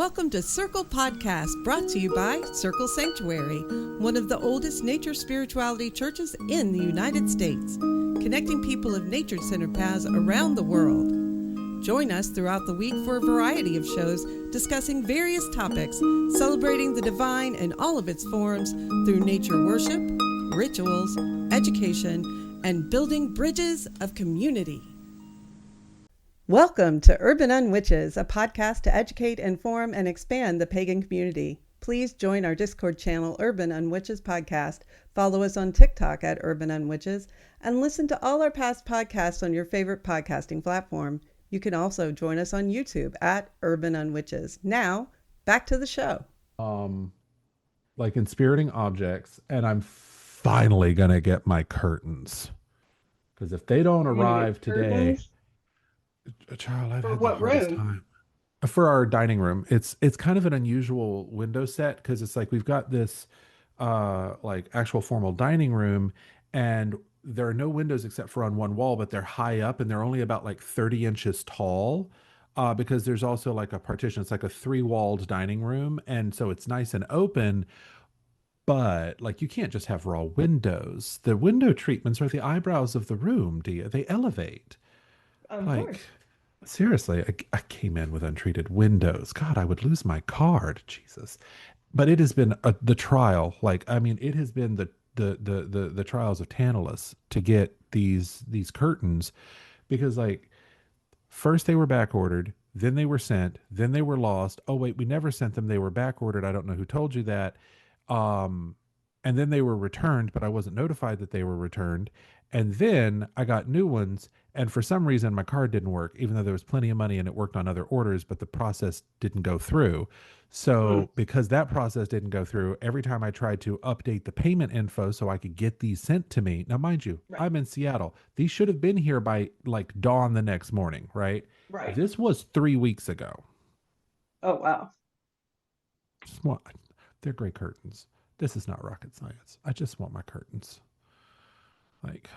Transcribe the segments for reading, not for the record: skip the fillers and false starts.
Welcome to Circle Podcast, brought to you by Circle Sanctuary, one of the oldest nature spirituality churches in the United States, connecting people of nature-centered paths around the world. Join us throughout the week for a variety of shows discussing various topics, celebrating the divine in all of its forms through nature worship, rituals, education, and building bridges of community. Welcome to Urban Unwitches, a podcast to educate, inform, and expand the pagan community. Please join our Discord channel, Urban Unwitches Podcast. Follow us on TikTok at Urban Unwitches, and listen to all our past podcasts on your favorite podcasting platform. You can also join us on YouTube at Urban Unwitches. Now, back to the show. Like inspiriting objects, and I'm finally gonna get my curtains. Because if they don't arrive today, child, I've For had the what hardest room? time. For our dining room, it's kind of an unusual window set because it's like we've got this like actual formal dining room, and there are no windows except for on one wall, but they're high up and they're only about like 30 inches tall. Because there's also like a partition. It's like a three-walled dining room, and so it's nice and open. But like you can't just have raw windows. The window treatments are the eyebrows of the room, Dia. They elevate. Of Like, course. seriously, I came in with untreated windows. God, I would lose my card. Jesus. But it has been the trial. Like, I mean, it has been the trials of Tantalus to get these curtains, because like first they were back ordered, then they were sent, then they were lost. Oh wait, we never sent them. They were back ordered. I don't know who told you that. Um, and then they were returned, but I wasn't notified that they were returned. And then I got new ones, and for some reason my card didn't work, even though there was plenty of money and it worked on other orders, but the process didn't go through. Hmm. So because that process didn't go through, every time I tried to update the payment info so I could get these sent to me. Now, mind you, Right. I'm in Seattle. These should have been here by like dawn the next morning, right? Right. This was 3 weeks ago. Oh, wow. Just want, they're great curtains. This is not rocket science. I just want my curtains. Like,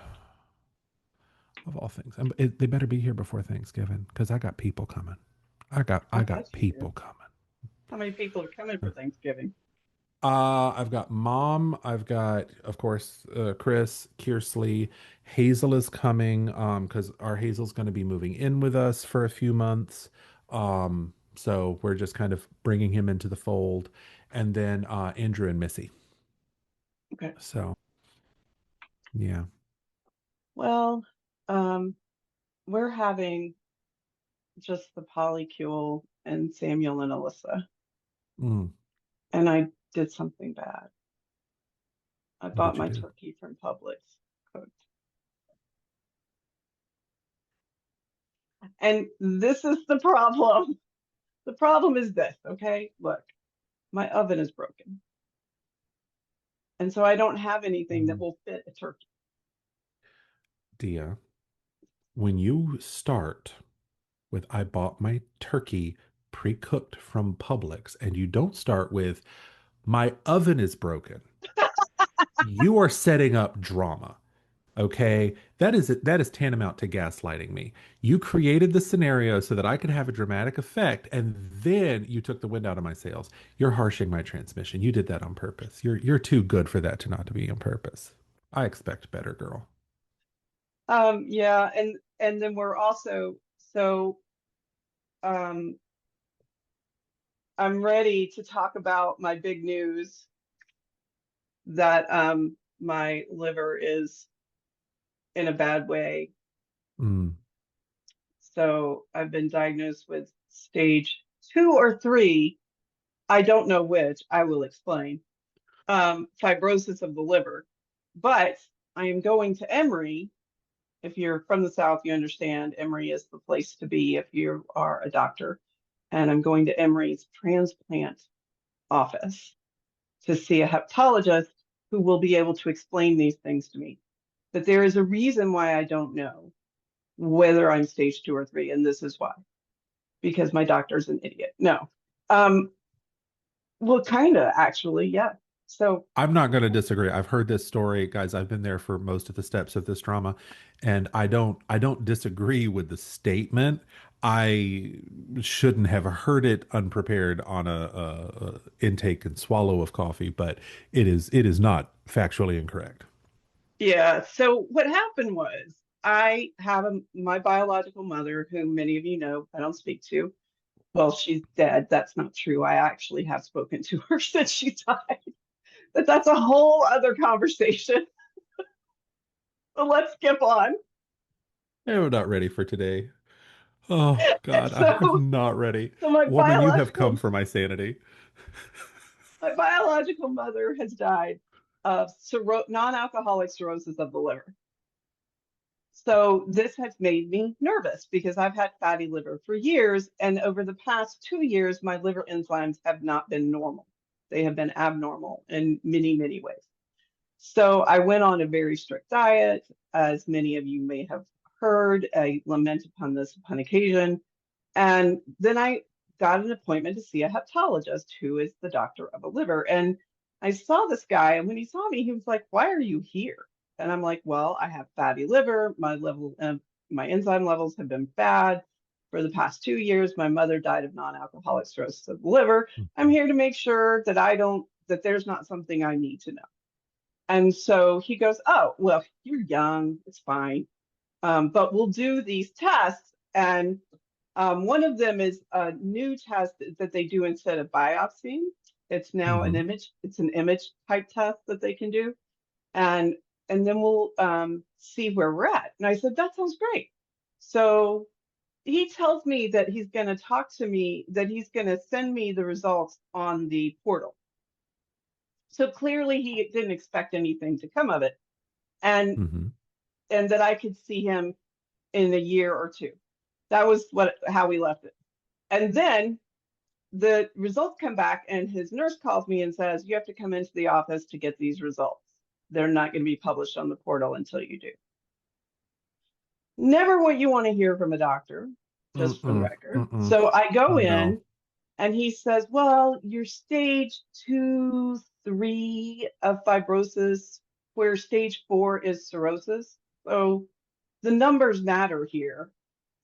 of all things. And they better be here before Thanksgiving, because I got people coming. I got bet you do. people coming. How many people are coming for Thanksgiving? I've got Mom. I've got, of course, Chris, Kearsley. Hazel is coming because our Hazel's going to be moving in with us for a few months. So we're just kind of bringing him into the fold. And then Andrew and Missy. Okay. So, yeah. Well, we're having just the polycule and Samuel and Alyssa, Mm, and I did something bad. I what bought did you my do? turkey from Publix cooked. And this is the problem. The problem is this, okay? Look, my oven is broken. And so I don't have anything that Mm. will fit a turkey. Dia, when you start with I bought my turkey pre-cooked from Publix, and you don't start with my oven is broken, you are setting up drama. Okay, that is tantamount to gaslighting me. You created the scenario so that I could have a dramatic effect, and then you took the wind out of my sails. You're harshing my transmission. You did that on purpose. You're too good for that to not to be on purpose. I expect better, girl. Yeah, and then we're also so um I'm ready to talk about my big news that my liver is in a bad way. Mm, So I've been diagnosed with stage 2 or 3. I don't know which, I will explain. Fibrosis of the liver. But I am going to Emory. If you're from the South, you understand Emory is the place to be if you are a doctor. And I'm going to Emory's transplant office to see a hepatologist who will be able to explain these things to me. But there is a reason why I don't know whether I'm stage 2 or 3, and this is why. Because my doctor's an idiot. No. Um, well, kind of actually, yeah. So I'm not going to disagree. I've heard this story, guys. I've been there for most of the steps of this drama, and I don't disagree with the statement. I shouldn't have heard it unprepared on a intake and swallow of coffee, but it is not factually incorrect. Yeah. So what happened was I have my biological mother, who many of you know I don't speak to. Well, she's dead. That's not true. I actually have spoken to her since she died, but that's a whole other conversation. So let's skip on. I'm not ready for today. Oh And God, I so, am not ready. so Woman, you have come for my sanity. my biological mother has died of non-alcoholic cirrhosis of the liver. So this has made me nervous because I've had fatty liver for years, and over the past 2 years, my liver enzymes have not been normal. They have been abnormal in many, many ways. So I went on a very strict diet, as many of you may have heard. I lament upon this upon occasion. And then I got an appointment to see a hepatologist who is the doctor of a liver. And I saw this guy, and when he saw me, he was like, "Why are you here?" And I'm like, "Well, I have fatty liver. My enzyme levels have been bad for the past 2 years. My mother died of non-alcoholic cirrhosis of the liver. I'm here to make sure that there's not something I need to know." And so he goes, "Oh, well, you're young. It's fine. But we'll do these tests." And one of them is a new test that they do instead of biopsy. It's now an Hmm. image. It's an image type test that they can do, and then we'll see where we're at. And I said, "That sounds great." So he tells me that he's going to talk to me, that he's going to send me the results on the portal. So clearly he didn't expect anything to come of it, and Hmm. that I could see him in a year or two. That was how we left it. And then the results come back, and his nurse calls me and says, "You have to come into the office to get these results. They're not going to be published on the portal until you do." Never what you want to hear from a doctor, just for the Mm-mm. record. Mm-mm. So I go No. in, and he says, "Well, you're stage 2, 3 of fibrosis, where stage 4 is cirrhosis. So the numbers matter here."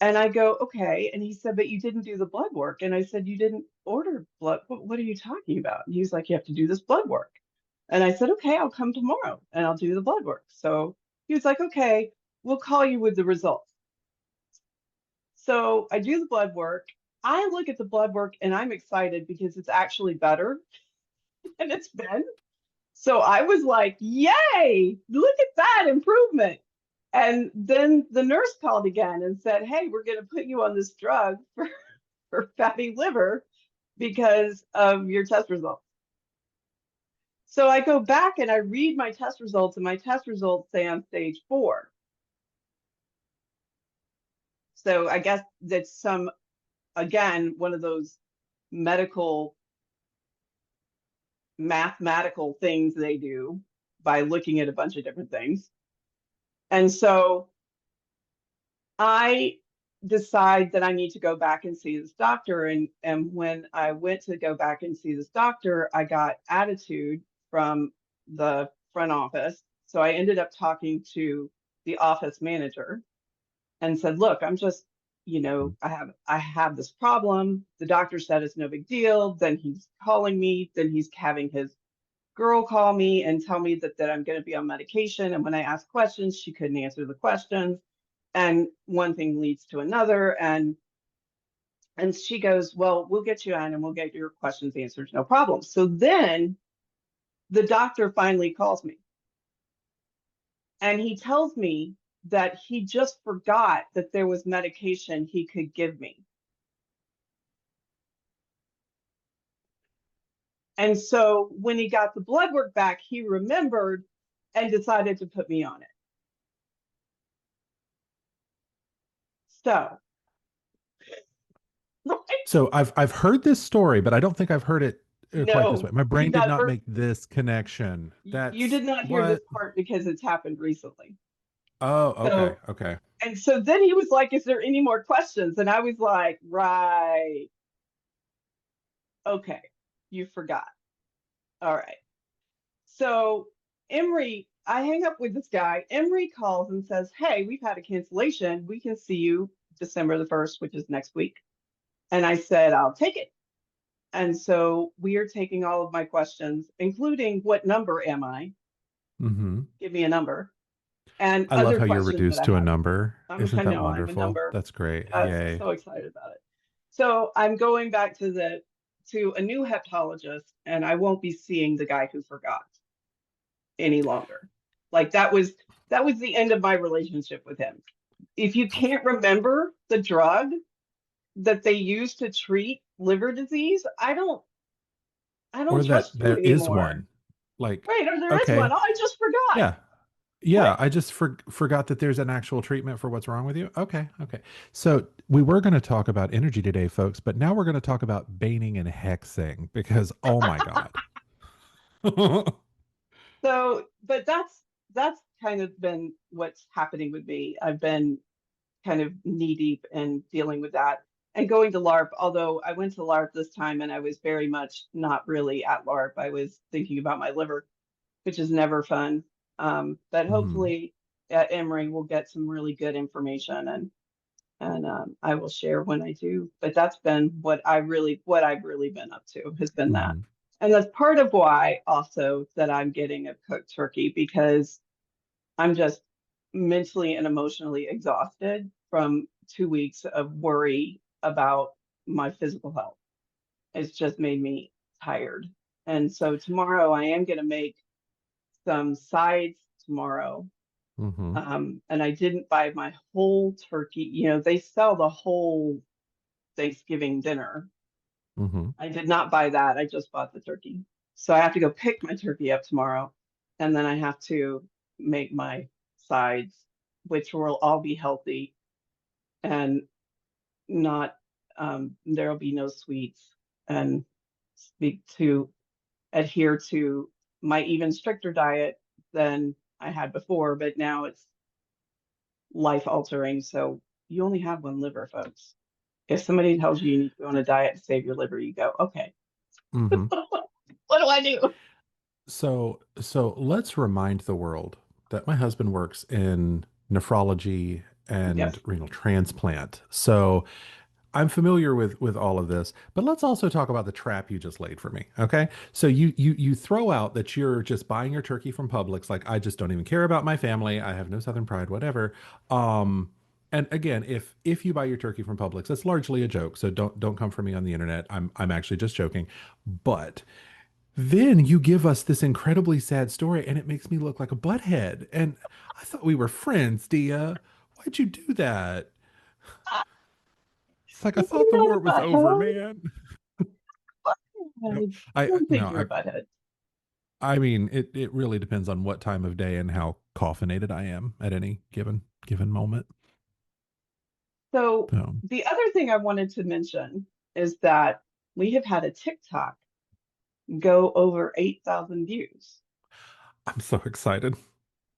And I go, "Okay." And he said, "But you didn't do the blood work." And I said, "You didn't order blood. What are you talking about?" And he's like, "You have to do this blood work." And I said, "Okay, I'll come tomorrow and I'll do the blood work." So he was like, "Okay, we'll call you with the results." So I do the blood work. I look at the blood work and I'm excited because it's actually better than it's been. So I was like, "Yay, look at that improvement." And then the nurse called again and said, "Hey, we're going to put you on this drug for fatty liver because of your test results." So I go back and I read my test results, and my test results say I'm stage 4. So I guess that's again, one of those medical, mathematical things they do by looking at a bunch of different things. And so I decide that I need to go back and see this doctor. And when I went to go back and see this doctor, I got attitude from the front office. So I ended up talking to the office manager and said, "Look, I'm just, I have this problem. The doctor said it's no big deal." Then he's calling me, then he's having his girl call me and tell me that I'm going to be on medication. And when I asked questions, she couldn't answer the questions. And one thing leads to another. And she goes, "Well, we'll get you in and we'll get your questions answered. No problem." So then the doctor finally calls me and he tells me that he just forgot that there was medication he could give me. And so when he got the blood work back, he remembered and decided to put me on it. So, So I've heard this story, but I don't think I've heard it quite this no, way. My you brain did not never, make this connection. you That's did not hear this what. part because it's happened recently. Oh, okay, So, okay. and so then he was like, "Is there any more questions?" And I was like, "Right. Okay. You forgot. All right." So I hang up with this guy. Emery calls and says, "Hey, we've had a cancellation. We can see you December the 1st, which is next week. And I said, I'll take it. And so we are taking all of my questions, including what number am I? Mm-hmm. Give me a number. And I love other how you're questions that reduced I to a have. number. Isn't I that know I'm a wonderful? number. That's great. Yes, Yay. so excited about it. So I'm going back to a new heptologist, and I won't be seeing the guy who forgot any longer. Like that was the end of my relationship with him. If you can't remember the drug that they use to treat liver disease, I Or don't that trust you there is anymore. one. Like, Right, or there is one. okay, Oh, I just forgot. yeah. What? Yeah, I just forgot that there's an actual treatment for what's wrong with you. Okay, okay. So we were going to talk about energy today, folks, but now we're going to talk about baning and hexing because, oh my God. So, but that's kind of been what's happening with me. I've been kind of knee deep in dealing with that and going to LARP. Although I went to LARP this time and I was very much not really at LARP. I was thinking about my liver, which is never fun. But Mhm. hopefully at Emory we'll get some really good information and I will share when I do. But that's been what I've really been up to has been that. Mhm. And that's part of why also that I'm getting a cooked turkey because I'm just mentally and emotionally exhausted from 2 weeks of worry about my physical health. It's just made me tired. And so tomorrow I am going to make some sides tomorrow. Mhm. And I didn't buy my whole turkey. You know, they sell the whole Thanksgiving dinner. Mhm. I did not buy that. I just bought the turkey. So I have to go pick my turkey up tomorrow. And then I have to make my sides, which will all be healthy and not, there'll be no sweets and speak to adhere to my even stricter diet than I had before. But now it's life altering. So you only have one liver, folks. If somebody tells you you need to go on a diet to save your liver, you go, okay, Mhm. what do I do? So let's remind the world that my husband works in nephrology and Yes. renal transplant. So I'm familiar with all of this, but let's also talk about the trap you just laid for me. Okay. So you throw out that you're just buying your turkey from Publix, like I just don't even care about my family. I have no Southern pride, whatever. And again, if you buy your turkey from Publix, it's largely a joke. So don't come for me on the internet. I'm actually just joking. But then you give us this incredibly sad story, and it makes me look like a butthead. And I thought we were friends, Dia. Why'd you do that? It's like I I'm thought the not war a was over, butthead. man. No, I I don't think no, you're a butthead. I mean it really depends on what time of day and how caffeinated I am at any given moment. So So the other thing I wanted to mention is that we have had a TikTok go over 8,000 views, I'm so excited.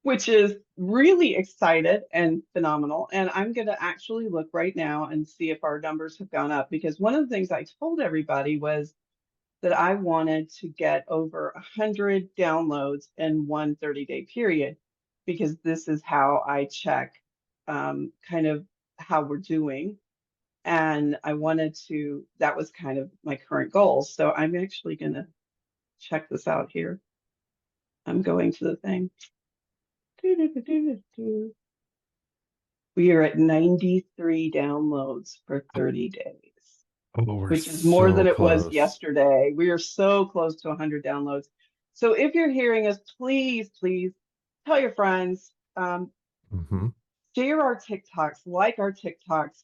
which is really excited and phenomenal. And I'm going to actually look right now and see if our numbers have gone up because one of the things I told everybody was that I wanted to get over 100 downloads in one 30-day period because this is how I check kind of how we're doing. And I wanted to, that was kind of my current goal. So I'm actually going to check this out here. I'm going to the thing. We are at 93 downloads for 30 days, Oh, we're which is more so than it was close. yesterday. We are so close to 100 downloads. So if you're hearing us, please tell your friends, Hmm. share our TikToks, like our TikToks,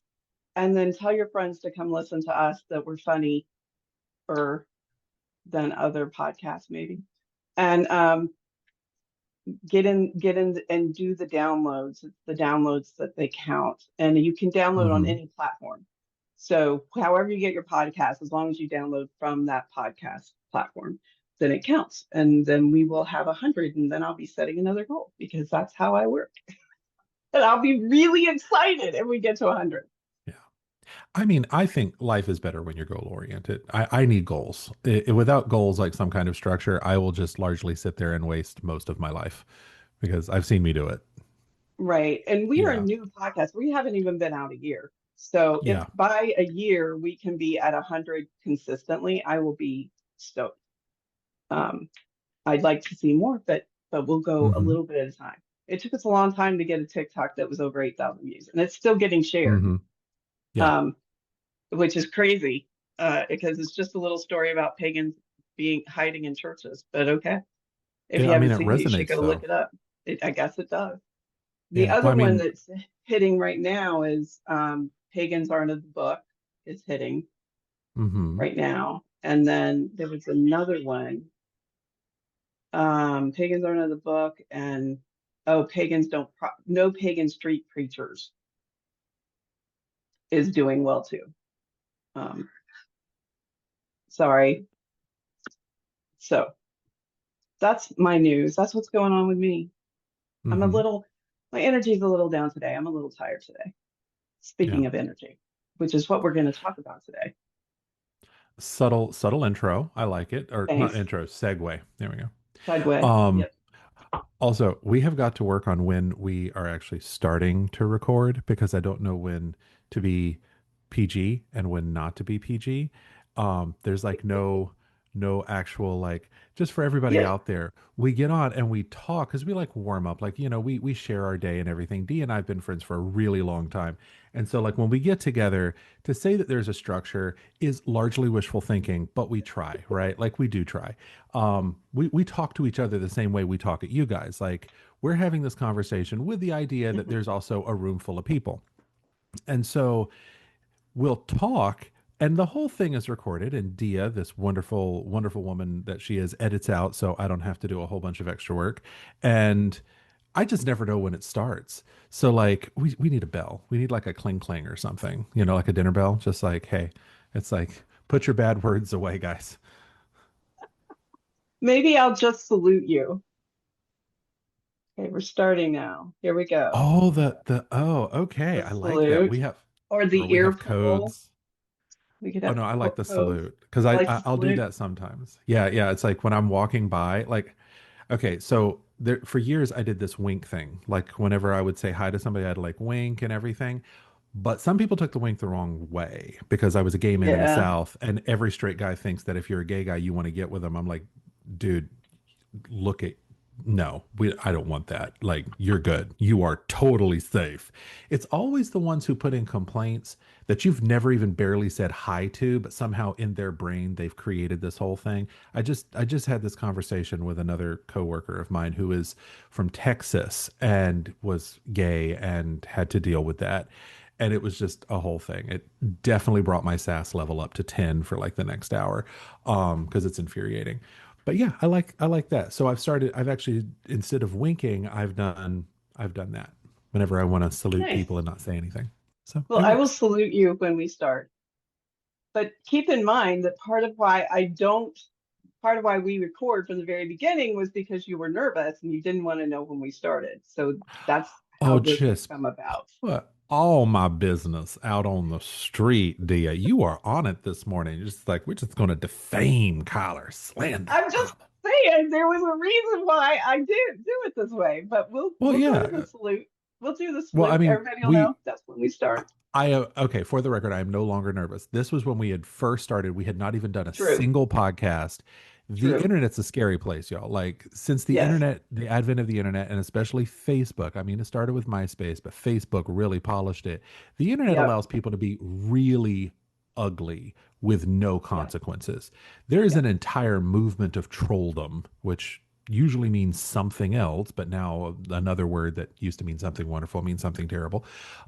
and then tell your friends to come listen to us that we're funny or than other podcasts maybe. And get in and do the downloads. It's the downloads that they count. And you can download on Hmm. any platform. So however you get your podcast, as long as you download from that podcast platform, then it counts. And then we will have 100 and then I'll be setting another goal because that's how I work. And I'll be really excited if we get to 100. Yeah. I mean, I think life is better when you're goal oriented. I need goals. Without goals, like some kind of structure, I will just largely sit there and waste most of my life because I've seen me do it. Right. And we are a Yeah. new podcast. We haven't even been out a year. So if Yeah. by a year we can be at 100 consistently, I will be stoked. Um, I'd like to see more, but we'll go a Mm-hmm. little bit at a time. It took us a long time to get a TikTok that was over 8,000 views, and it's still getting shared, Mm-hmm. Yeah. um, which is crazy because it's just a little story about pagans being hiding in churches. But okay, if you I mean, haven't it seen it, you should resonates go look though. it up. I guess it does. The Yeah. Well, other I one mean, that's hitting right now is Pagans Aren't in the Book is hitting mm-hmm. right now. And then there was another one, Pagans Aren't in the Book, and oh, No Pagan Street Preachers is doing well too. Um, sorry. So that's my news. That's what's going on with me. I'm a Mm-hmm. little, my energy's a little down today. I'm a little tired today. Yeah. Speaking of energy, which is what we're going to talk about today. Subtle intro. I like it. Or not Thanks. intro, segue. There we go. Segue. Um, Yep. Also, we have got to work on when we are actually starting to record because I don't know when to be PG and when not to be PG. There's like no actual like just for everybody Yeah. out there. We get on and we talk because we like warm up. Like, we share our day and everything. Dee and I have been friends for a really long time. And so like when we get together, to say that there's a structure is largely wishful thinking, but we try, right? Like we do try. We talk to each other the same way we talk at you guys. Like we're having this conversation with the idea that Mhm. there's also a room full of people. And so we'll talk and the whole thing is recorded and Dia, this wonderful, wonderful woman that she is, edits out so I don't have to do a whole bunch of extra work. And I just never know when it starts. So like we need a bell. We need like a cling cling or something, like a dinner bell. Just like, hey, it's like put your bad words away, guys. Maybe I'll just salute you. Okay, we're starting now. Here we go. Oh, okay. The I like that. salute or Or the we have earful. codes. We could Oh have no, I like the codes. salute because I like the I'll do salute. that sometimes. Yeah, yeah. It's like when I'm walking by, like, okay, so there for years I did this wink thing. Like whenever I would say hi to somebody, I'd like wink and everything. But some people took the wink the wrong way because I was a gay man in the Yeah. South, and every straight guy thinks that if you're a gay guy, you want to get with them. I'm like, dude, look at no, I don't want that. Like, you're good. You are totally safe. It's always the ones who put in complaints that you've never even barely said hi to, but somehow in their brain they've created this whole thing. I just had this conversation with another coworker of mine who is from Texas and was gay and had to deal with that. And it was just a whole thing. It definitely brought my sass level up to 10 for like the next hour, because it's infuriating. But yeah, I like that. So I've actually, instead of winking, I've done that whenever I want to salute people Nice. and not say anything. So Well, it I will works. salute you when we start. But keep in mind that part of why we record from the very beginning was because you were nervous and you didn't want to know when we started. So that's how Oh, this has just come about. put all my business out on the street, Dia. You are on it this morning. Just like we're just going to defame Kyler, slander. I'm just saying there was a reason why I did do it this way, but we'll Well, we'll go to the yeah. salute. We'll do the Well, I salute. mean, Everybody will know that's when we start. okay, for the record, I am no longer nervous. This was when we had first started. We had not even done a True. single podcast. The True. internet's a scary place, y'all. Like, since Yes. the advent of the internet, and especially Facebook, I mean, it started with MySpace, but Facebook really polished it. The internet Yep. allows people to be really ugly with no Yep. consequences. There is Yep. an entire movement of trolldom, which usually means something else, but now another word that used to mean something wonderful means something terrible.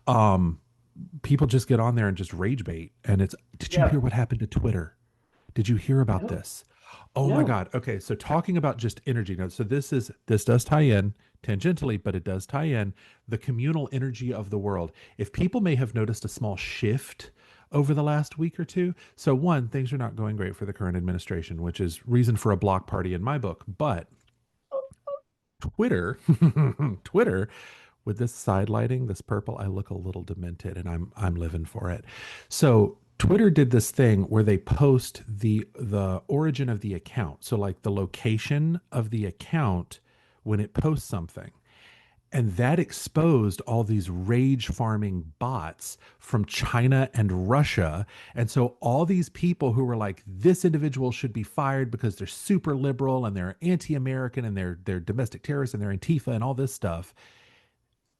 Um, People just get on there and just rage bait. And did you hear Yep. what happened to Twitter? Did you hear about No. this? Oh my No. God. Okay. So talking about just energy nodes. So this does tie in tangentially, but it does tie in the communal energy of the world. If people may have noticed a small shift over the last week or two. So one, things are not going great for the current administration, which is reason for a block party in my book. But Twitter, Twitter, with this side lighting, this purple, I look a little demented, and I'm living for it. So Twitter did this thing where they post the origin of the account, so like the location of the account when it posts something, And that exposed all these rage farming bots from China and Russia. And so all these people who were like, this individual should be fired because they're super liberal and they're anti-American and they're domestic terrorists and they're Antifa and all this stuff,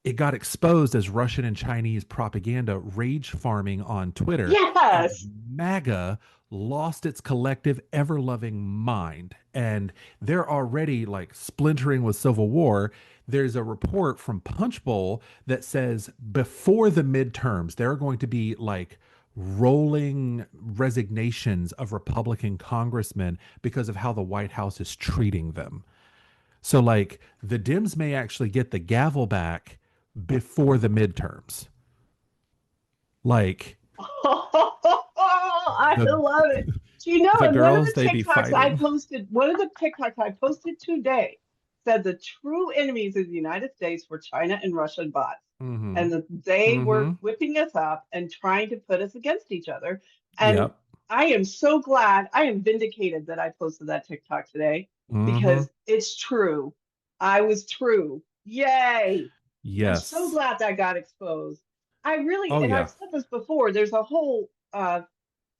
it got exposed as Russian and Chinese propaganda rage farming on Twitter, and Yes. MAGA lost its collective ever loving mind. And they're already like splintering with civil war. There's a report from Punchbowl that says before the midterms, there are going to be like rolling resignations of Republican congressmen because of how the White House is treating them. So, like, the Dems may actually get the gavel back before the midterms. Like, I the love it. Do you know, the and one of girls the they be TikToks I fighting. posted, one of the TikToks I posted today said the true enemies of the United States were China and Russian bots, Mm-hmm. and that they were Mm-hmm. whipping us up and trying to put us against each other. And Yep. I am so glad, I am vindicated that I posted that TikTok today Mm-hmm. because it's true. I was true. Yay. I'm so Yes. glad that got exposed. I really, Oh and I've yeah. said this before, there's a whole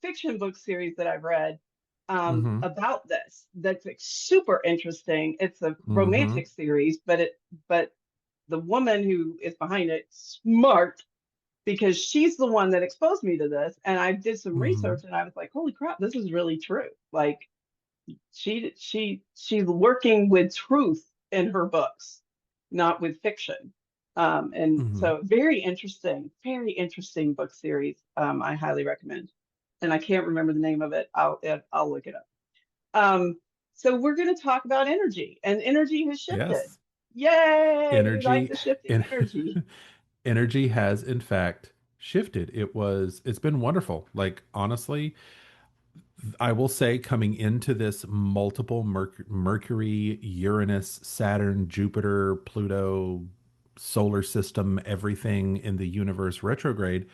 fiction book series that I've read Mm-hmm. about this that's like, super interesting. It's a Mm-hmm. romantic series, but the woman who is behind it, smart, because she's the one that exposed me to this. And I did some Mm-hmm. research and I was like, holy crap, this is really true. Like she's working with truth in her books, not with fiction. And Mm-hmm. so very interesting book series. I highly recommend. And I can't remember the name of it. I'll look it up. Um, so we're going to talk about energy, and energy has shifted. Yes. Yay! We like Energy the shifting en- energy. energy has in fact shifted. It's been wonderful. Like honestly, I will say, coming into this multiple Mercury, Uranus, Saturn, Jupiter, Pluto, solar system, everything in the universe retrograde,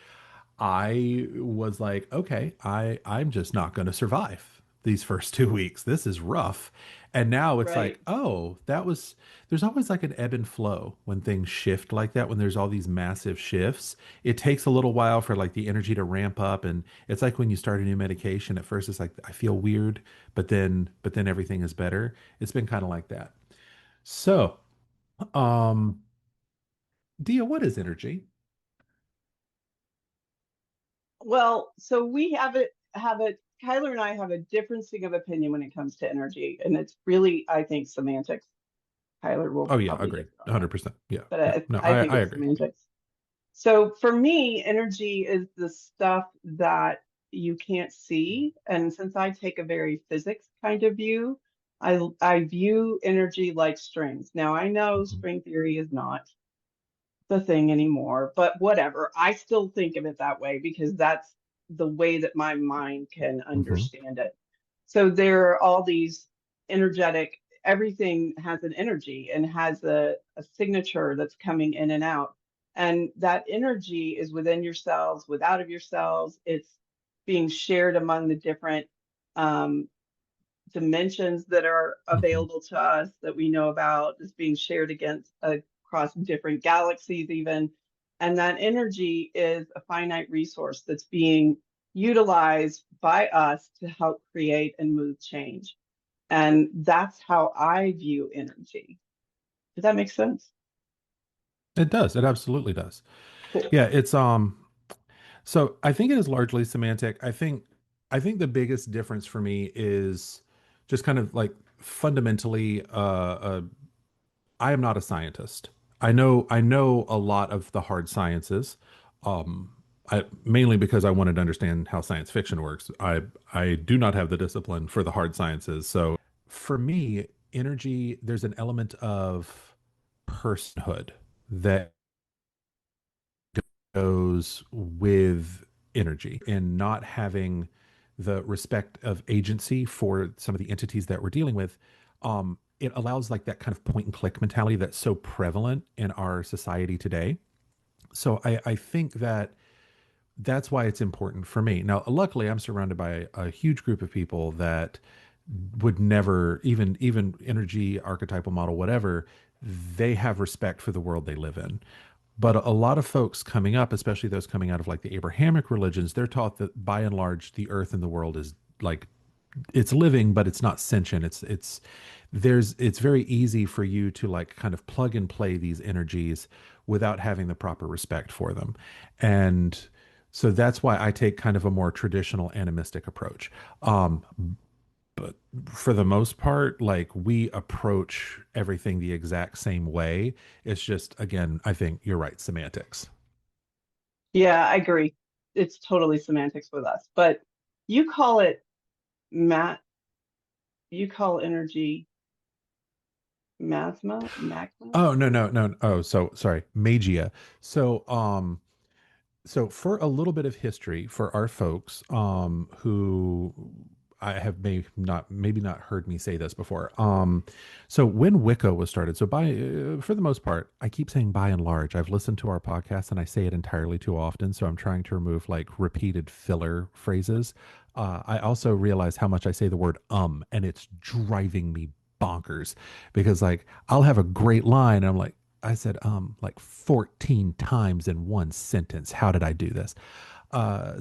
I was like, okay, I'm just not going to survive these first 2 weeks. This is rough. And now it's Right. like, oh, there's always like an ebb and flow when things shift like that, when there's all these massive shifts. It takes a little while for like the energy to ramp up. And it's like when you start a new medication, at first it's like, I feel weird, but then everything is better. It's been kind of like that. So, um, Dia, what is energy? Well, so we have it. Kyler and I have a differencing of opinion when it comes to energy, and it's really, I think, semantics. Kyler will Oh yeah, probably agreed. differ on this, 100%. Yeah. but Yeah. No, I think I it's agree. semantics. So for me, energy is the stuff that you can't see. And since I take a very physics kind of view, I view energy like strings. Now I know Mhm. string theory is not the thing anymore, but whatever. I still think of it that way because that's the way that my mind can Mhm. understand it. So there are all these energetic, everything has an energy and has a signature that's coming in and out. And that energy is within your cells, without of your cells. It's being shared among the different um, dimensions that are Mhm. available to us that we know about. It's being shared against across different galaxies even. And that energy is a finite resource that's being utilized by us to help create and move change. And that's how I view energy. Does that make sense? It does. It absolutely does. Cool. Yeah, it's so I think it is largely semantic. I think the biggest difference for me is just kind of like fundamentally I am not a scientist. I know a lot of the hard sciences. Um mainly because I wanted to understand how science fiction works. I do not have the discipline for the hard sciences. So for me, energy, there's an element of personhood that goes with energy and not having the respect of agency for some of the entities that we're dealing with. It allows like that kind of point and click mentality that's so prevalent in our society today. So I think that that's why it's important for me. Now, luckily, I'm surrounded by a huge group of people that would never, even energy archetypal model, whatever, they have respect for the world they live in. But a lot of folks coming up, especially those coming out of like the Abrahamic religions, they're taught that by and large the earth and the world is like it's living, but it's not sentient. It's very easy for you to like kind of plug and play these energies without having the proper respect for them. And so that's why I take kind of a more traditional animistic approach. Um, but for the most part, like we approach everything the exact same way. It's just, again, I think you're right, semantics. Yeah, I agree. It's totally semantics with us, but you call it mat, you call energy magma? Oh, no, no, no. Oh, so sorry, magia. So, so for a little bit of history for our folks who I have maybe not heard me say this before. So when Wicca was started, so by for the most part, I keep saying by and large. I've listened to our podcast and I say it entirely too often, so I'm trying to remove like repeated filler phrases. I also realize how much I say the word and it's driving me bonkers because like I'll have a great line and I'm like I said like 14 times in one sentence. How did I do this?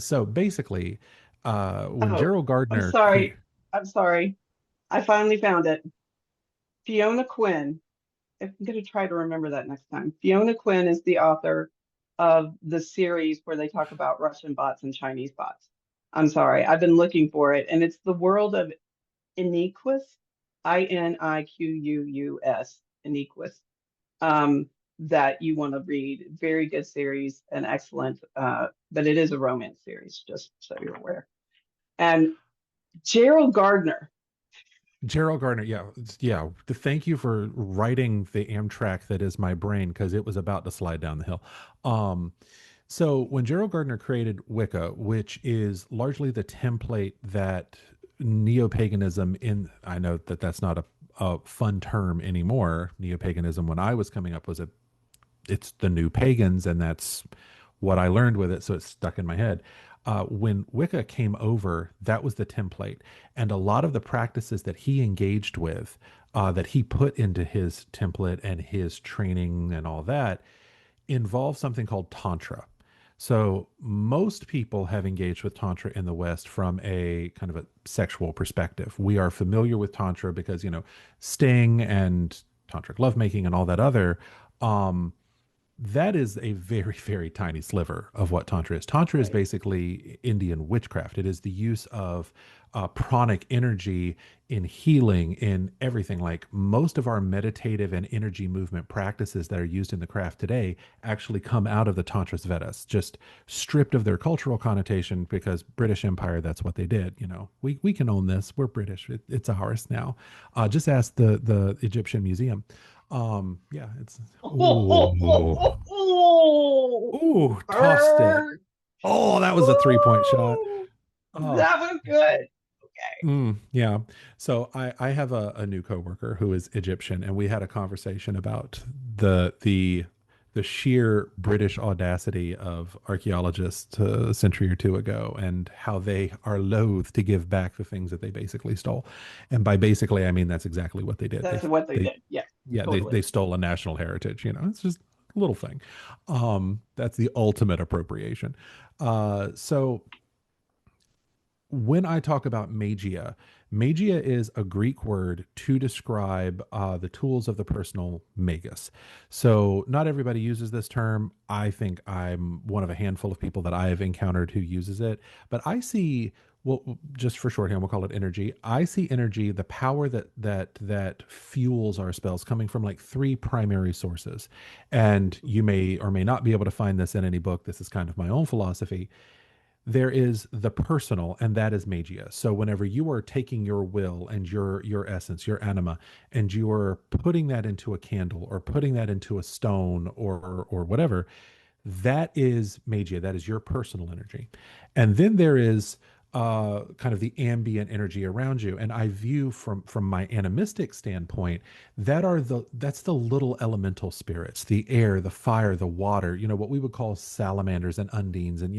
So basically, when Oh, Gerald I'm Gardner sorry. I'm sorry. I finally found it. Fiona Quinn. I'm going to try to remember that next time. Fiona Quinn is the author of the series where they talk about Russian bots and Chinese bots. I'm sorry. I've been looking for it, and it's the world of Iniquus, Iniquus, Iniquus, that you want to read. Very good series and excellent, but it is a romance series, just so you're aware. And Gerald Gardner. Gerald Gardner, yeah, yeah. Thank you for writing the Amtrak that is my brain because it was about to slide down the hill. Um, so when Gerald Gardner created Wicca, which is largely the template that neo-paganism in, I know that that's not a fun term anymore. Neo-paganism when I was coming up was it's the new pagans, and that's what I learned with it. So it's stuck in my head. When Wicca came over, that was the template. And a lot of the practices that he engaged with, that he put into his template and his training and all that, involve something called Tantra. So most people have engaged with Tantra in the West from a kind of a sexual perspective. We are familiar with Tantra because, Sting and tantric lovemaking and all that other. Um, that is a very, very tiny sliver of what Tantra is. Tantra is Right. basically Indian witchcraft. It is the use of pranic energy in healing, in everything. Like most of our meditative and energy movement practices that are used in the craft today actually come out of the Tantra Vedas, just stripped of their cultural connotation because British Empire, that's what they did. We can own this. We're British. It's ours now. Just ask the Egyptian Museum. Yeah, it's ooh, ooh, tossed it. Burn. Oh, that was a 3 point shot. Oh, That was good. Okay. yeah. So I have a new coworker who is Egyptian, and we had a conversation about the sheer British audacity of archaeologists a century or two ago, and how they are loath to give back the things that they basically stole. And by basically, I mean that's exactly what they did. That's what they They did. Yeah, yeah, they totally. stole a national heritage. It's just a little thing. That's the ultimate appropriation. So when I talk about magia, magia is a Greek word to describe the tools of the personal magus. So, not everybody uses this term. I think I'm one of a handful of people that I have encountered who uses it. But I see, well, just for shorthand, we'll call it energy. I see energy, the power that fuels our spells, coming from like three primary sources. And you may or may not be able to find this in any book. This is kind of my own philosophy. There is the personal, and that is magia. So whenever you are taking your will and your essence, your anima, and you are putting that into a candle or putting that into a stone or whatever, that is magia. That is your personal energy. And then there is kind of the ambient energy around you. And I view from my animistic standpoint, that's the little elemental spirits, the air, the fire, the water, what we would call salamanders and undines, and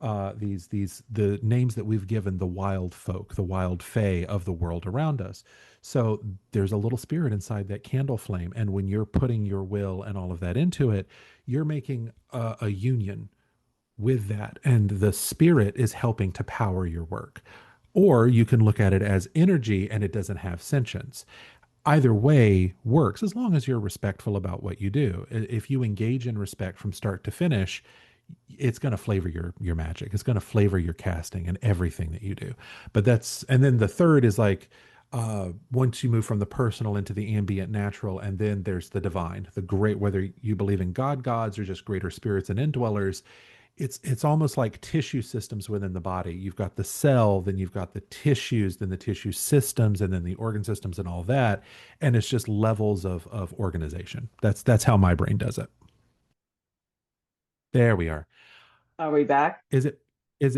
these the names that we've given the wild folk, the wild fae of the world around us. So there's a little spirit inside that candle flame, and when you're putting your will and all of that into it, you're making a union with that, and the spirit is helping to power your work. Or you can look at it as energy and it doesn't have sentience. Either way works as long as you're respectful about what you do. If you engage in respect from start to finish, it's going to flavor your magic. It's going to flavor your casting and everything that you do. But that's, and then the third is like, once you move from the personal into the ambient natural, and then there's the divine, the great, whether you believe in gods or just greater spirits and indwellers, it's almost like tissue systems within the body. You've got the cell, then you've got the tissues, then the tissue systems, and then the organ systems and all that. And it's just levels of organization. That's how my brain does it. There we are. Are we back? Is it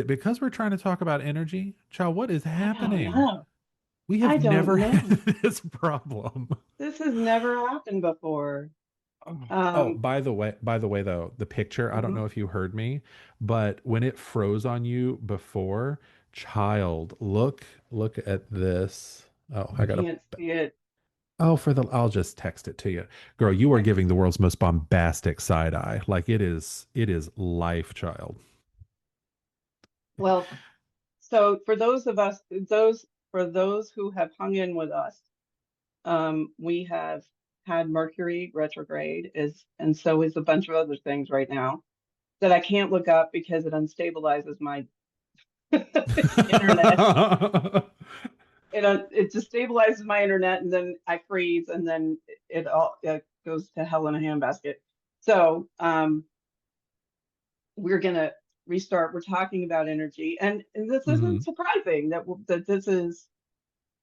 because we're trying to talk about energy? Child, what is I don't happening? know. We I have don't never had know. this problem. This has never happened before. Oh, Um, by the way though, the picture, I don't mhm. know if you heard me, but when it froze on you before, child, look at this. Oh, I can't see it. I'll just text it to you. Girl, you are Text. giving the world's most bombastic side eye. Like it is life, child. Well, so for those of us, those for those who have hung in with us, we have had Mercury retrograde is, and so is a bunch of other things right now that I can't look up because it unstabilizes my internet. It destabilizes my internet, and then I freeze, and then it goes to hell in a handbasket. So we're gonna restart. We're talking about energy, and this isn't Mhm. surprising that this is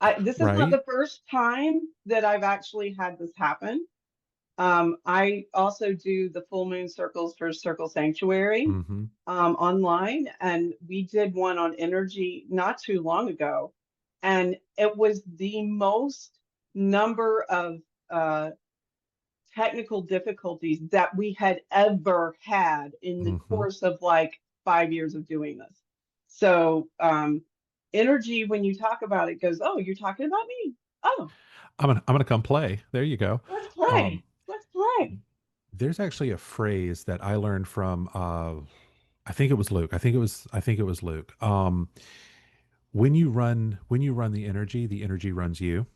not Right? the first time that I've actually had this happen. I also do the full moon circles for Circle Sanctuary Hmm. online, and we did one on energy not too long ago, and it was the most number of technical difficulties that we had ever had in the Hmm. course of like 5 years of doing this. So energy, when you talk about it, goes, "Oh, you're talking about me. Oh, I'm gonna come play. There you go. let's Um, play. Let's play." there's actually a phrase that I learned from I think it was Luke. I think it was Luke. When you run the energy runs you.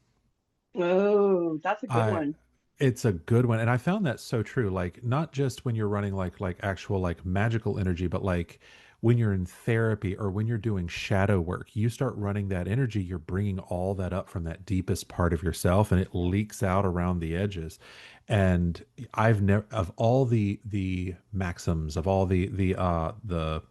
Oh, that's a good I one. It's a good one, and I found that so true. Like not just when you're running like actual like magical energy, but like when you're in therapy or when you're doing shadow work, you start running that energy, you're bringing all that up from that deepest part of yourself, and it leaks out around the edges. And I've never, of all the maxims, of all the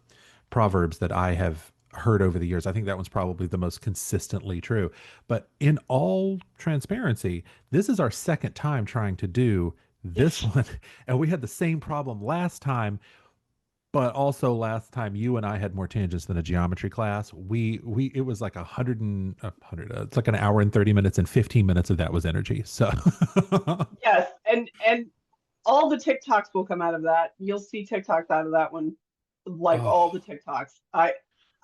proverbs that I have heard over the years, I think that one's probably the most consistently true. But in all transparency, this is our second time trying to do this one, and we had the same problem last time. But also last time you and I had more tangents than a geometry class. We it was like 100, it's like an hour and 30 minutes, and 15 minutes of that was energy. So Yes, and all the TikToks will come out of that. You'll see TikToks out of that one, like oh all the TikToks.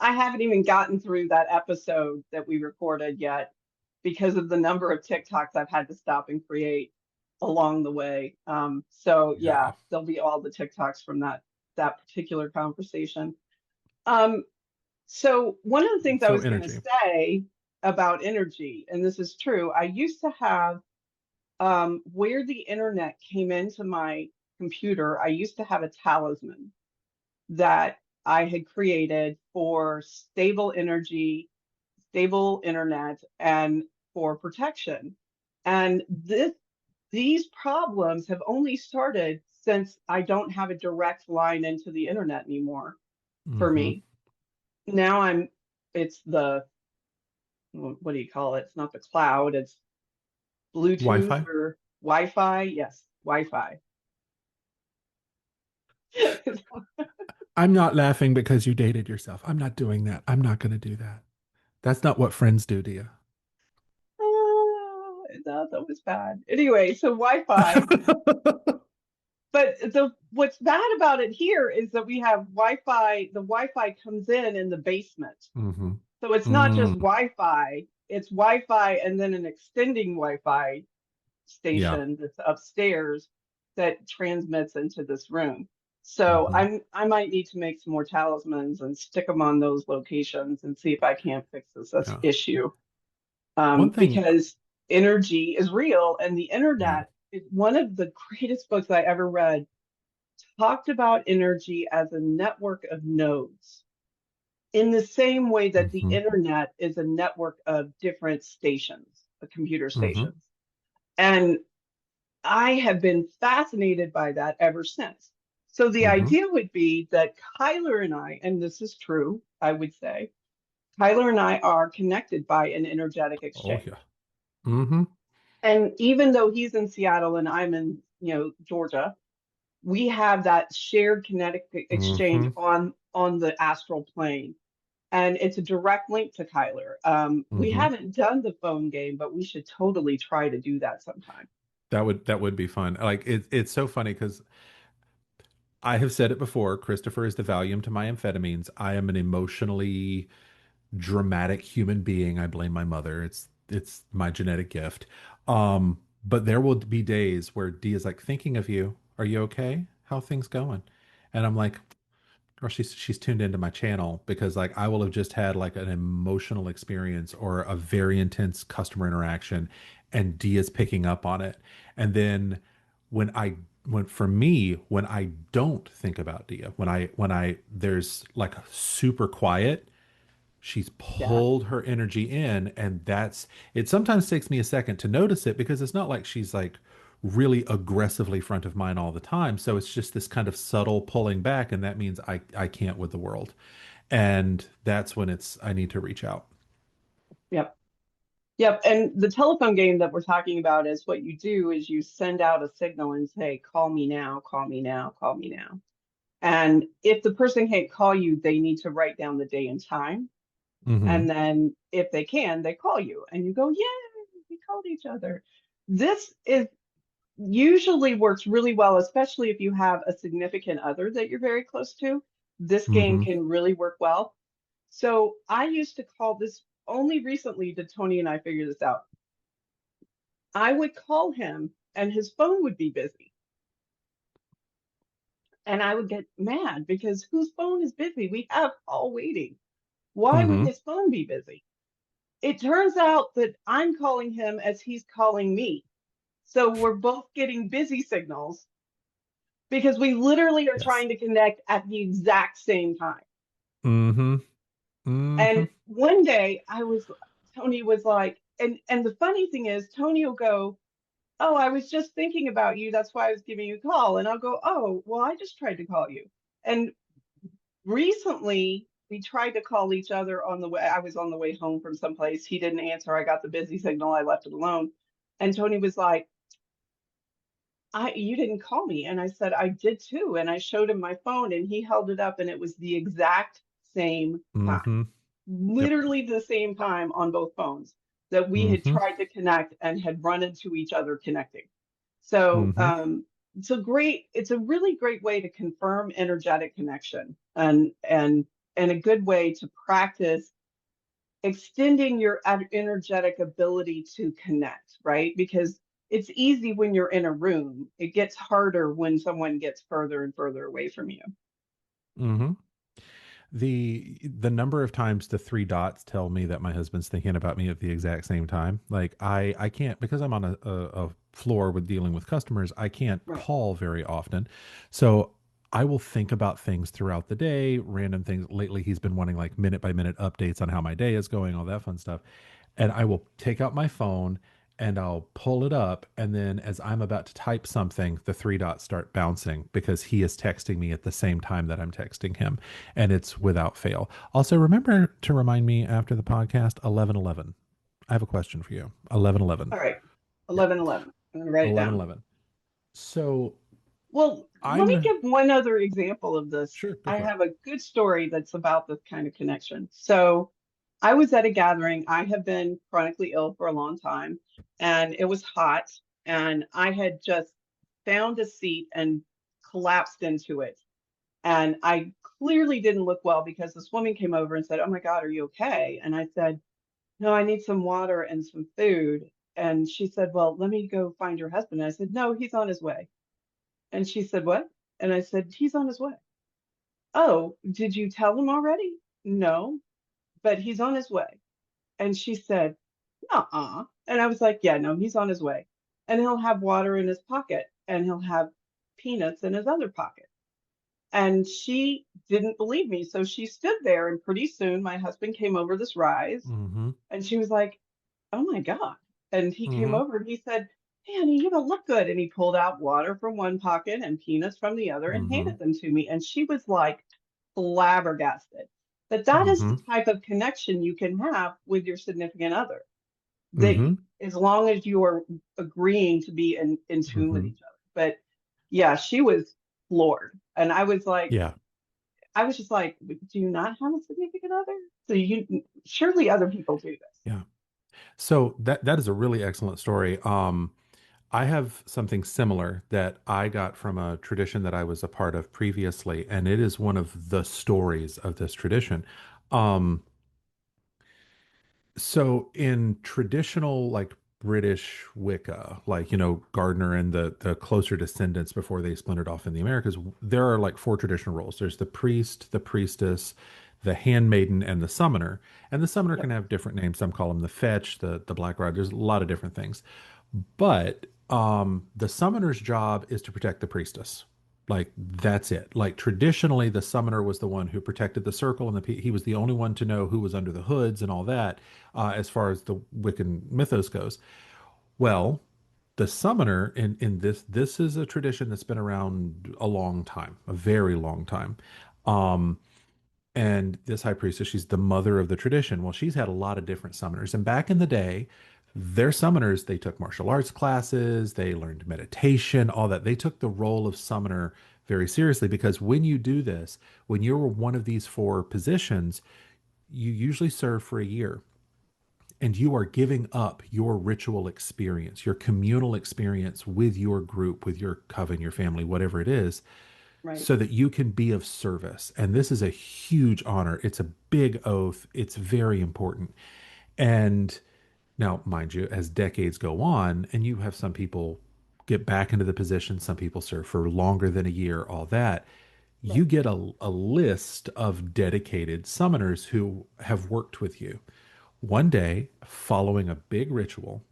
I haven't even gotten through that episode that we recorded yet because of the number of TikToks I've had to stop and create along the way. So yeah, yeah. there'll be all the TikToks from that particular conversation. Um, so one of the things I So was going to energy. say about energy, and this is true, I used to have where the internet came into my computer, I used to have a talisman that I had created for stable energy, stable internet, and for protection. And these problems have only started since I don't have a direct line into the internet anymore for Hmm. me. Now it's the, what do you call it? It's not the cloud, it's Bluetooth Wi-Fi. or Wi-Fi. Yes, Wi-Fi. I'm not laughing because you dated yourself. I'm not doing that. I'm not going to do that. That's not what friends do to you. Oh, that was bad. Anyway, so Wi-Fi. But what's bad about it here is that we have Wi-Fi. The Wi-Fi comes in the basement. Mm-hmm. So it's not just Mm, Wi-Fi, it's Wi-Fi and then an extending Wi-Fi yeah. station that's upstairs that transmits into this room. So Mm-hmm. I might need to make some more talismans and stick them on those locations and see if I can't fix this Yeah. issue. One thing, Because energy is real, and the yeah. internet is one of the greatest books I ever read. Talked about energy as a network of nodes in the same way that the Mm-hmm. internet is a network of different stations, computer Mm-hmm. stations. And I have been fascinated by that ever since. So the Mm-hmm. idea would be that Kyler and I, and this is true, I would say, Kyler and I are connected by an energetic Oh exchange. yeah. Mm-hmm. And even though he's in Seattle and I'm in, Georgia, we have that shared kinetic exchange Mm-hmm. on the astral plane. And it's a direct link to Kyler. We Mm-hmm. haven't done the phone game, but we should totally try to do that sometime. That would be fun. Like it's so funny because I have said it before. Christopher is the Valium to my amphetamines. I am an emotionally dramatic human being. I blame my mother. It's my genetic gift. But there will be days where Dee is like thinking of you. Are you okay? How things going? And I'm like, or she's tuned into my channel because like I will have just had like an emotional experience or a very intense customer interaction, and Dee is picking up on it. And then when I when for me when I don't think about Dia, when I there's like super quiet, she's Yeah. pulled her energy in, and that's it. Sometimes takes me a second to notice it because it's not like she's like really aggressively front of mind all the time, so it's just this kind of subtle pulling back, and that means I can't with the world, and that's when it's I need to reach out. Yep. Yep. And the telephone game that we're talking about is what you do is you send out a signal and say, call me now, call me now, call me now. And if the person can't call you, they need to write down the day and time. Mm-hmm. And then if they can, they call you and you go, yeah, we called each other. This is usually works really well, especially if you have a significant other that you're very close to. This game Mm-hmm. can really work well. So I used to call this only recently did Tony and I figure this out. I would call him and his phone would be busy. And I would get mad because whose phone is busy? We have all waiting. Why would Mm-hmm. his phone be busy? It turns out that I'm calling him as he's calling me. So we're both getting busy signals because we literally are Yes. trying to connect at the exact same time. Mm-hmm. Mm-hmm. And one day Tony was like, and the funny thing is, Tony will go, oh, I was just thinking about you. That's why I was giving you a call. And I'll go, oh, well, I just tried to call you. And recently we tried to call each other on the way. I was on the way home from someplace. He didn't answer. I got the busy signal. I left it alone. And Tony was like, you didn't call me. And I said, I did too. And I showed him my phone and he held it up and it was the exact same time, Mm-hmm. Yep. literally the same time on both phones that we had Mm-hmm. tried to connect and had run into each other connecting. So Mm-hmm. it's a really great way to confirm energetic connection and a good way to practice extending your energetic ability to connect, right? Because it's easy when you're in a room. It gets harder when someone gets further and further away from you. Mm-hmm. The number of times the three dots tell me that my husband's thinking about me at the exact same time, like I can't, because I'm on a floor with dealing with customers, I can't Right. call very often, so I will think about things throughout the day, random things. Lately he's been wanting like minute by minute updates on how my day is going, all that fun stuff, and I will take out my phone and I'll pull it up. And then as I'm about to type something, the three dots start bouncing because he is texting me at the same time that I'm texting him. And it's without fail. Also, remember to remind me after the podcast, 1111. I have a question for you. 1111. All right. Yeah. 1111. I'm going to write it down. 1111. So Well, let me I'm give one other example of this. sure, go I for it. have a good story that's about this kind of connection. So I was at a gathering. I have been chronically ill for a long time, and it was hot. And I had just found a seat and collapsed into it. And I clearly didn't look well because this woman came over and said, "Oh my God, are you okay?" And I said, "No, I need some water and some food." And she said, "Well, let me go find your husband." And I said, "No, he's on his way." And she said, "What?" And I said, "He's on his way." "Oh, did you tell him already?" "No, but he's on his way." And she said, "Uh-uh." And I was like, "Yeah, no, he's on his way. And he'll have water in his pocket and he'll have peanuts in his other pocket." And she didn't believe me. So she stood there, and pretty soon my husband came over this rise, Mm-hmm. and she was like, "Oh my God." And he came Mm-hmm. over and he said, "Hey, honey, you don't look good." And he pulled out water from one pocket and peanuts from the other and Mm-hmm. handed them to me. And she was like flabbergasted. But that is Mm-hmm. the type of connection you can have with your significant other. That Mm-hmm. as long as you are agreeing to be in tune with Mm-hmm. each other. But yeah, she was floored. And Yeah. I was just like, "Do you not have a significant other? So you surely other people do this." Yeah. So that is a really excellent story. I have something similar that I got from a tradition that I was a part of previously, and it is one of the stories of this tradition. Um, so in traditional like British Wicca, like Gardner and the closer descendants before they splintered off in the Americas, there are like four traditional roles. There's the priest, the priestess, the handmaiden, and the summoner. And the summoner can Yep. have different names. Some call them the fetch, the black rod. There's a lot of different things. But the summoner's job is to protect the priestess. Like that's it. Like traditionally, the summoner was the one who protected the circle, and he was the only one to know who was under the hoods and all that, as far as the Wiccan mythos goes. Well, the summoner in this is a tradition that's been around a long time, a very long time. Um, and this high priestess, she's the mother of the tradition. Well, she's had a lot of different summoners. And back in the day, their summoners, they took martial arts classes, they learned meditation, all that. They took the role of summoner very seriously because when you do this, when you're one of these four positions, you usually serve for a year and you are giving up your ritual experience, your communal experience with your group, with your coven, your family, whatever it is, Right. so that you can be of service. And this is a huge honor. It's a big oath. It's very important. And now, mind you, as decades go on, and you have some people get back into the position, some people serve for longer than a year, all that, you Right. get a list of dedicated summoners who have worked with you. One day, following a big ritual,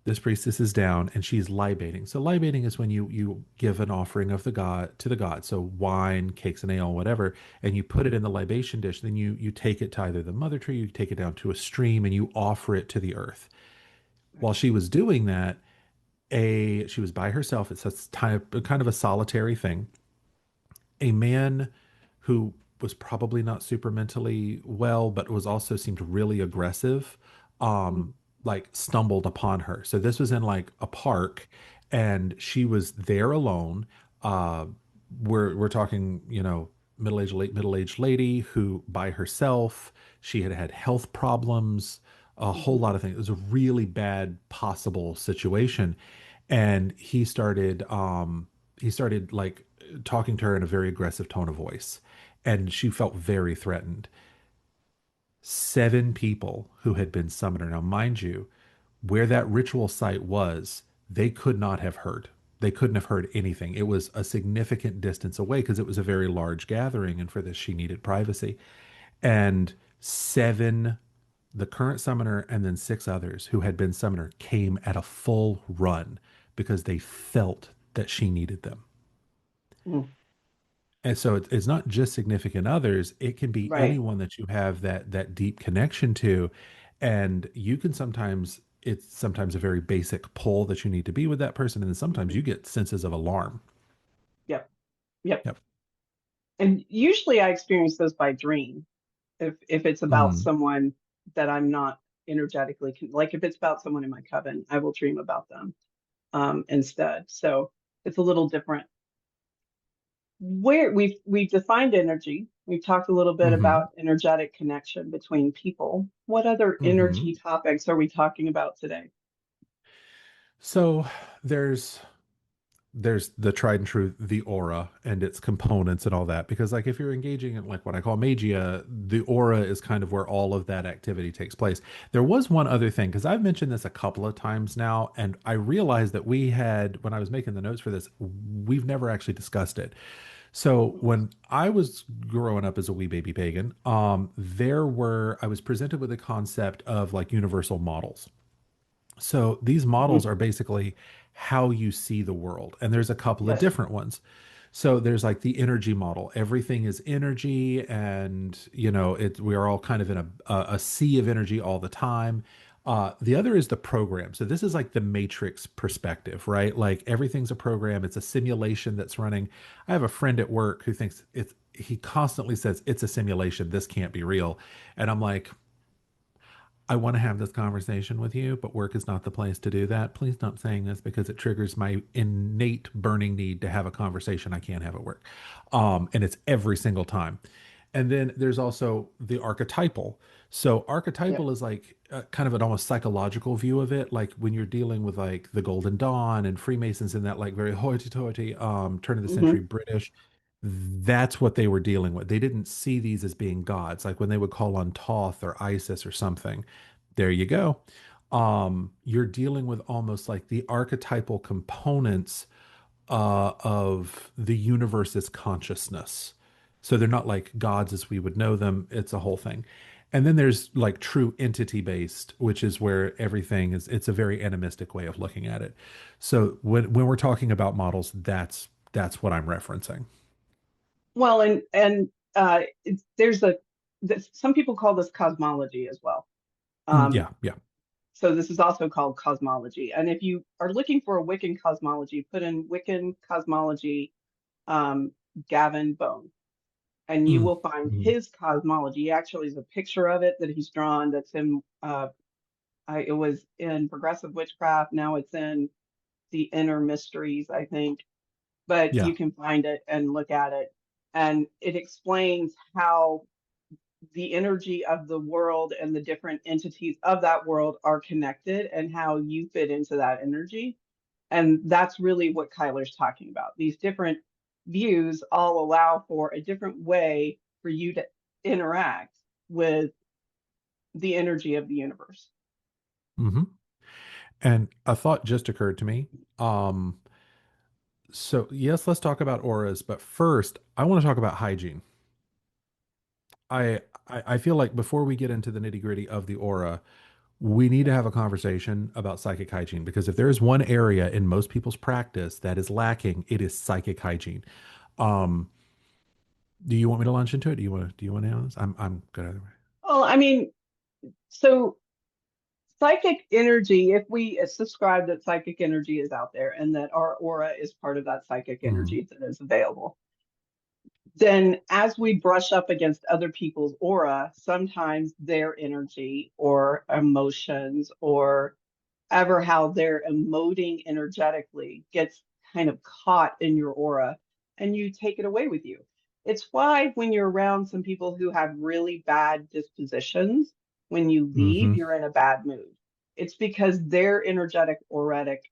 this priestess is down and she's libating. So libating is when you give an offering of the god to the god. So wine, cakes and ale, whatever, and you put it in the libation dish. Then you take it to either the mother tree, you take it down to a stream, and you offer it to the earth. While Right. she was doing that, a she was by herself. It's a kind of a solitary thing. A man who was probably not super mentally well, but was also seemed really aggressive, Mm. um, like stumbled upon her. So this was in like a park, and she was there alone. Uh, we're talking, late middle-aged lady who by herself. She had had health problems, a whole Mhm. lot of things. It was a really bad possible situation, and he started like talking to her in a very aggressive tone of voice, and she felt very threatened. Seven people who had been summoned. Now, mind you, where that ritual site was, they could not have heard. They couldn't have heard anything. It was a significant distance away because it was a very large gathering, and for this, she needed privacy. And seven, the current summoner, and then six others who had been summoner came at a full run because they felt that she needed them. Mm. And so it's not just significant others, it can be Right. anyone that you have that deep connection to. And you can sometimes it's sometimes a very basic pull that you need to be with that person. And then sometimes Mhm. you get senses of alarm. Yep. Yep. Yep. And usually I experience those by dream. If it's about Mm. someone that I'm not energetically like if it's about someone in my coven, I will dream about them instead. So it's a little different. Where we've defined energy, we've talked a little bit Hmm. about energetic connection between people. What other Hmm. energy topics are we talking about today? So there's there's the tried and true, the aura and its components and all that. Because like if you're engaging in like what I call magia, the aura is kind of where all of that activity takes place. There was one other thing, because I've mentioned this a couple of times now, and I realized that we had, when I was making the notes for this, we've never actually discussed it. So Mhm. when I was growing up as a wee baby pagan, I was presented with the concept of like universal models. So these models Mhm. are basically how you see the world. And there's a couple of Yes. different ones. So there's like the energy model. Everything is energy, and we are all kind of in a sea of energy all the time. The other is the program. So this is like the matrix perspective, right? Like everything's a program. It's a simulation that's running. I have a friend at work who thinks he constantly says it's a simulation. This can't be real. And I'm like, I want to have this conversation with you, but work is not the place to do that. Please stop saying this because it triggers my innate burning need to have a conversation I can't have at work. And it's every single time. And then there's also the archetypal. So Yep. archetypal is like kind of an almost psychological view of it. Like when you're dealing with like the Golden Dawn and Freemasons in that like very hoity-toity turn of the century Hmm. British, that's what they were dealing with. They didn't see these as being gods. Like when they would call on Thoth or Isis or something, there you go. You're dealing with almost like the archetypal components of the universe's consciousness. So they're not like gods as we would know them. It's a whole thing. And then there's like true entity based, which is where everything is, it's a very animistic way of looking at it. So when we're talking about models, that's what I'm referencing. Well, there's some people call this cosmology as well. Um, Yeah, yeah. so this is also called cosmology. And if you are looking for a Wiccan cosmology, put in Wiccan cosmology, um, Gavin Bone, and you Mm, will find mhm. his cosmology. He actually is a picture of it that he's drawn. That's in. It was in Progressive Witchcraft. Now it's in the Inner Mysteries, I think. But Yeah. you can find it and look at it, and it explains how the energy of the world and the different entities of that world are connected and how you fit into that energy. And that's really what Kyler's talking about. These different views all allow for a different way for you to interact with the energy of the universe. Hmm. And a thought just occurred to me. Um, so yes, let's talk about auras, but first I want to talk about hygiene. I, I feel like before we get into the nitty gritty of the aura, we need to have a conversation about psychic hygiene, because if there is one area in most people's practice that is lacking, it is psychic hygiene. Um, do you want me to launch into it? Do you want to know this? I'm good either way. Well, I mean, so psychic energy, if we subscribe that psychic energy is out there and that our aura is part of that psychic Mhm. energy that is available, then as we brush up against other people's aura, sometimes their energy or emotions or ever how they're emoting energetically gets kind of caught in your aura and you take it away with you. It's why when you're around some people who have really bad dispositions, when you leave, Mhm. you're in a bad mood. It's because their energetic auric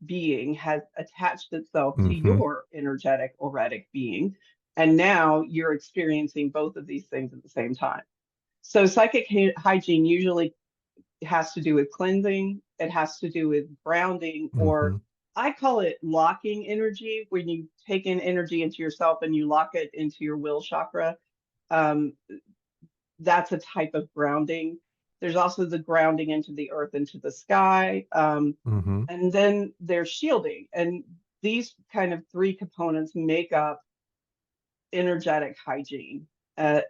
being has attached itself to Mhm. your energetic auric being. And now you're experiencing both of these things at the same time. So psychic hygiene usually has to do with cleansing, it has to do with grounding, or Mhm. I call it locking energy when you take in energy into yourself and you lock it into your will chakra. Um, that's a type of grounding. There's also the grounding into the earth, into the sky. Mhm. And then there's shielding. And these kind of three components make up energetic hygiene. And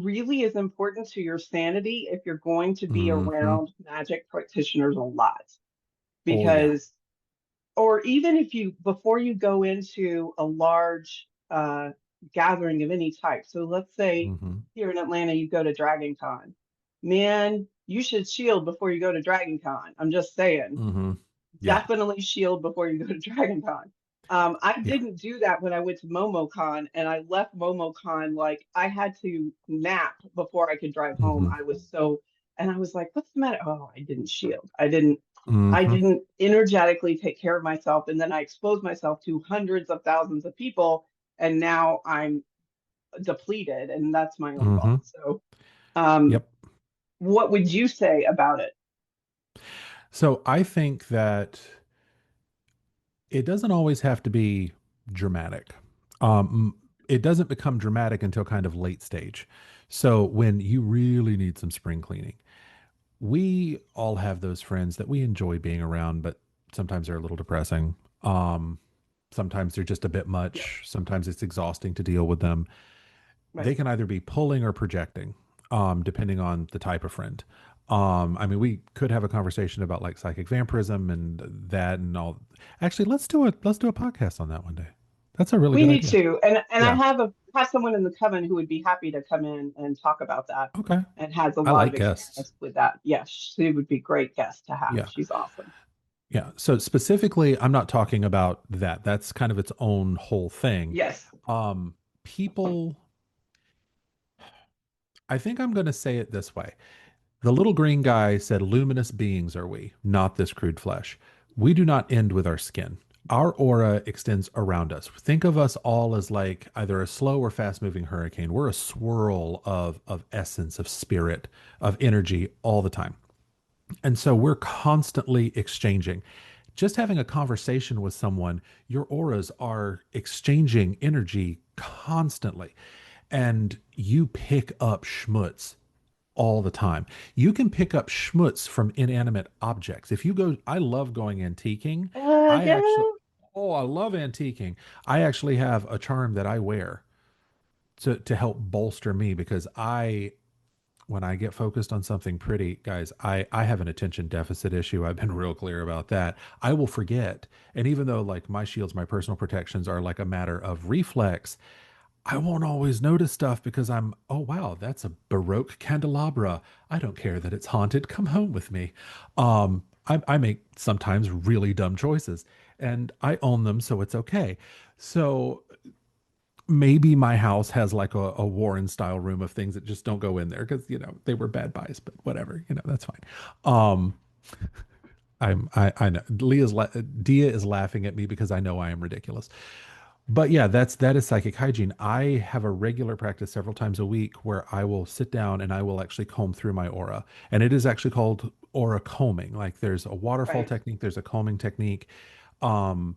really is important to your sanity if you're going to be Mhm. around magic practitioners a lot. Oh yeah. Because, or even if you, before you go into a large gathering of any type, so let's say Mhm. here in Atlanta, you go to Dragon Con, man, you should shield before you go to Dragon Con. I'm just saying, Mhm. Yeah. definitely shield before you go to Dragon Con. I Yeah. didn't do that when I went to MomoCon, and I left MomoCon like I had to nap before I could drive home. Mhm. I was so, and I was like, "What's the matter?" Oh, I didn't shield. I didn't. I Mm-hmm. didn't energetically take care of myself. And then I exposed myself to hundreds of thousands of people. And now I'm depleted, and that's my own fault. Mm-hmm. So, um, Yep. what would you say about it? So I think that it doesn't always have to be dramatic. It doesn't become dramatic until kind of late stage. So when you really need some spring cleaning, we all have those friends that we enjoy being around, but sometimes they're a little depressing. Um, Sometimes they're just a bit Yeah, much. Sometimes it's exhausting to deal with them. They right. can either be pulling or projecting, depending on the type of friend. I mean, we could have a conversation about like psychic vampirism and that and all. Actually, let's do a podcast on that one day. That's a really We good need idea. to, and I Yeah. have someone in the coven who would be happy to come in and talk about that, Okay. and has a I lot like of guests. experience with that. Yes, she would be a great guest to have. Yeah. She's awesome. Yeah. So specifically, I'm not talking about that. That's kind of its own whole thing. Yes, Um, People, I think I'm going to say it this way. The little green guy said, luminous beings are we, not this crude flesh. We do not end with our skin. Our aura extends around us. Think of us all as like either a slow or fast moving hurricane. We're a swirl of essence, of spirit, of energy all the time. And so we're constantly exchanging. Just having a conversation with someone, your auras are exchanging energy constantly. And you pick up schmutz all the time. You can pick up schmutz from inanimate objects. If you go, I love going antiquing. I yeah. actually, oh, I love antiquing. I actually have a charm that I wear to help bolster me because when I get focused on something pretty, guys, I have an attention deficit issue. I've been real clear about that. I will forget. And even though like my shields, my personal protections are like a matter of reflex, I won't always notice stuff because oh wow, that's a Baroque candelabra. I don't care that it's haunted. Come home with me. I make sometimes really dumb choices and I own them, so it's okay. So maybe my house has like a Warren style room of things that just don't go in there because they were bad buys, but whatever, that's fine. Um, I know Dia is laughing at me because I know I am ridiculous. But yeah, that is psychic hygiene. I have a regular practice several times a week where I will sit down and I will actually comb through my aura. And it is actually called aura combing. Like there's a waterfall Right. technique, there's a combing technique. Um,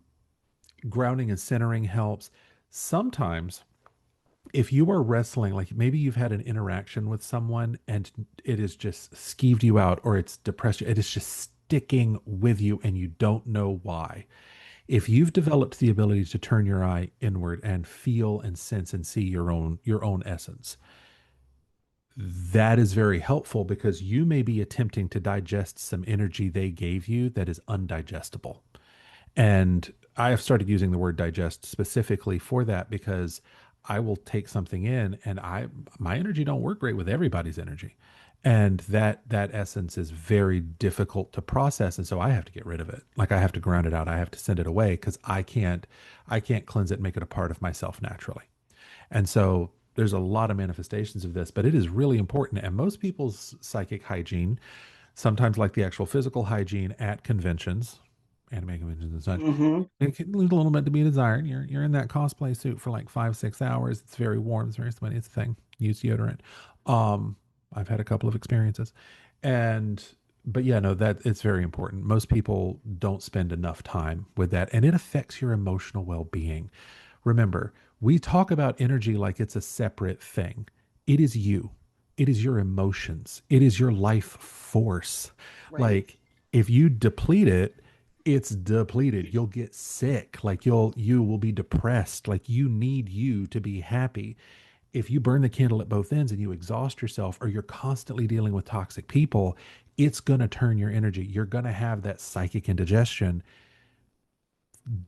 Grounding and centering helps. Sometimes if you are wrestling, like maybe you've had an interaction with someone and it has just skeeved you out or it's depressed you, it is just sticking with you and you don't know why. If you've developed the ability to turn your eye inward and feel and sense and see your own essence, that is very helpful because you may be attempting to digest some energy they gave you that is undigestible. And I have started using the word digest specifically for that because I will take something in and my energy don't work great with everybody's energy. And that essence is very difficult to process. And so I have to get rid of it. Like I have to ground it out. I have to send it away because I can't cleanse it and make it a part of myself naturally. And so there's a lot of manifestations of this, but it is really important. And most people's psychic hygiene, sometimes like the actual physical hygiene at conventions, anime conventions and such, Hmm. it can leave a little bit to be desired. You're in that cosplay suit for like 5-6 hours. It's very warm. It's very sweaty. It's a thing. Use deodorant. Um, I've had a couple of experiences, and but yeah, no, that it's very important. Most people don't spend enough time with that, and it affects your emotional well-being. Remember, we talk about energy like it's a separate thing. It is you. It is your emotions. It is your life force. Right. Like if you deplete it, it's depleted. You'll get sick. Like you will be depressed. Like you need you to be happy. If you burn the candle at both ends and you exhaust yourself or you're constantly dealing with toxic people, it's going to turn your energy. You're going to have that psychic indigestion.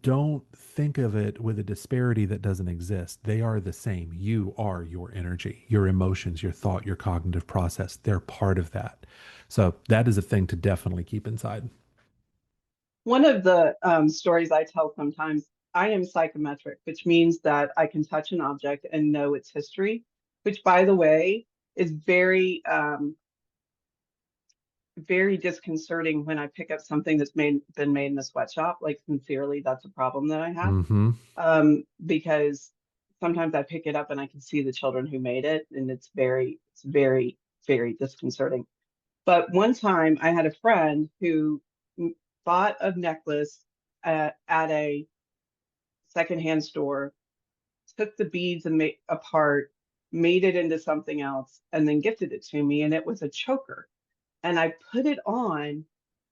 Don't think of it with a disparity that doesn't exist. They are the same. You are your energy, your emotions, your thought, your cognitive process. They're part of that. So that is a thing to definitely keep inside. One of the stories I tell sometimes, I am psychometric, which means that I can touch an object and know its history, which, by the way, is very very disconcerting when I pick up something that's been made in a sweatshop. Like, sincerely, that's a problem that I have. Mm-hmm. Because sometimes I pick it up and I can see the children who made it, and it's very, very disconcerting. But one time I had a friend who bought a necklace at a secondhand store, took the beads and made apart, made it into something else, and then gifted it to me. And it was a choker. And I put it on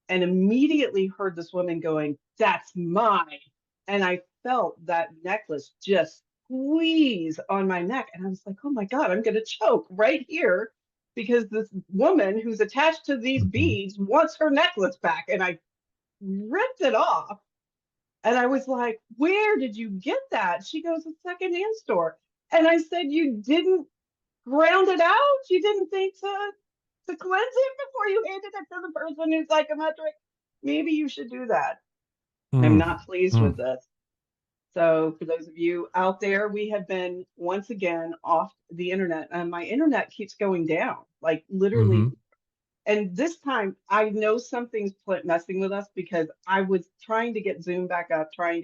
and immediately heard this woman going, "That's mine." And I felt that necklace just squeeze on my neck. And I was like, oh my God, I'm going to choke right here because this woman who's attached to these Mm-hmm. beads wants her necklace back. And I ripped it off. And I was like, "Where did you get that?" She goes, "A secondhand store." And I said, "You didn't ground it out? You didn't think to cleanse it before you handed it to the person who's psychometric? Maybe you should do that." I'm not pleased Mm-hmm. with this. So for those of you out there, we have been once again off the internet, and my internet keeps going down, like literally. And this time I know something's messing with us because I was trying to get Zoom back up, And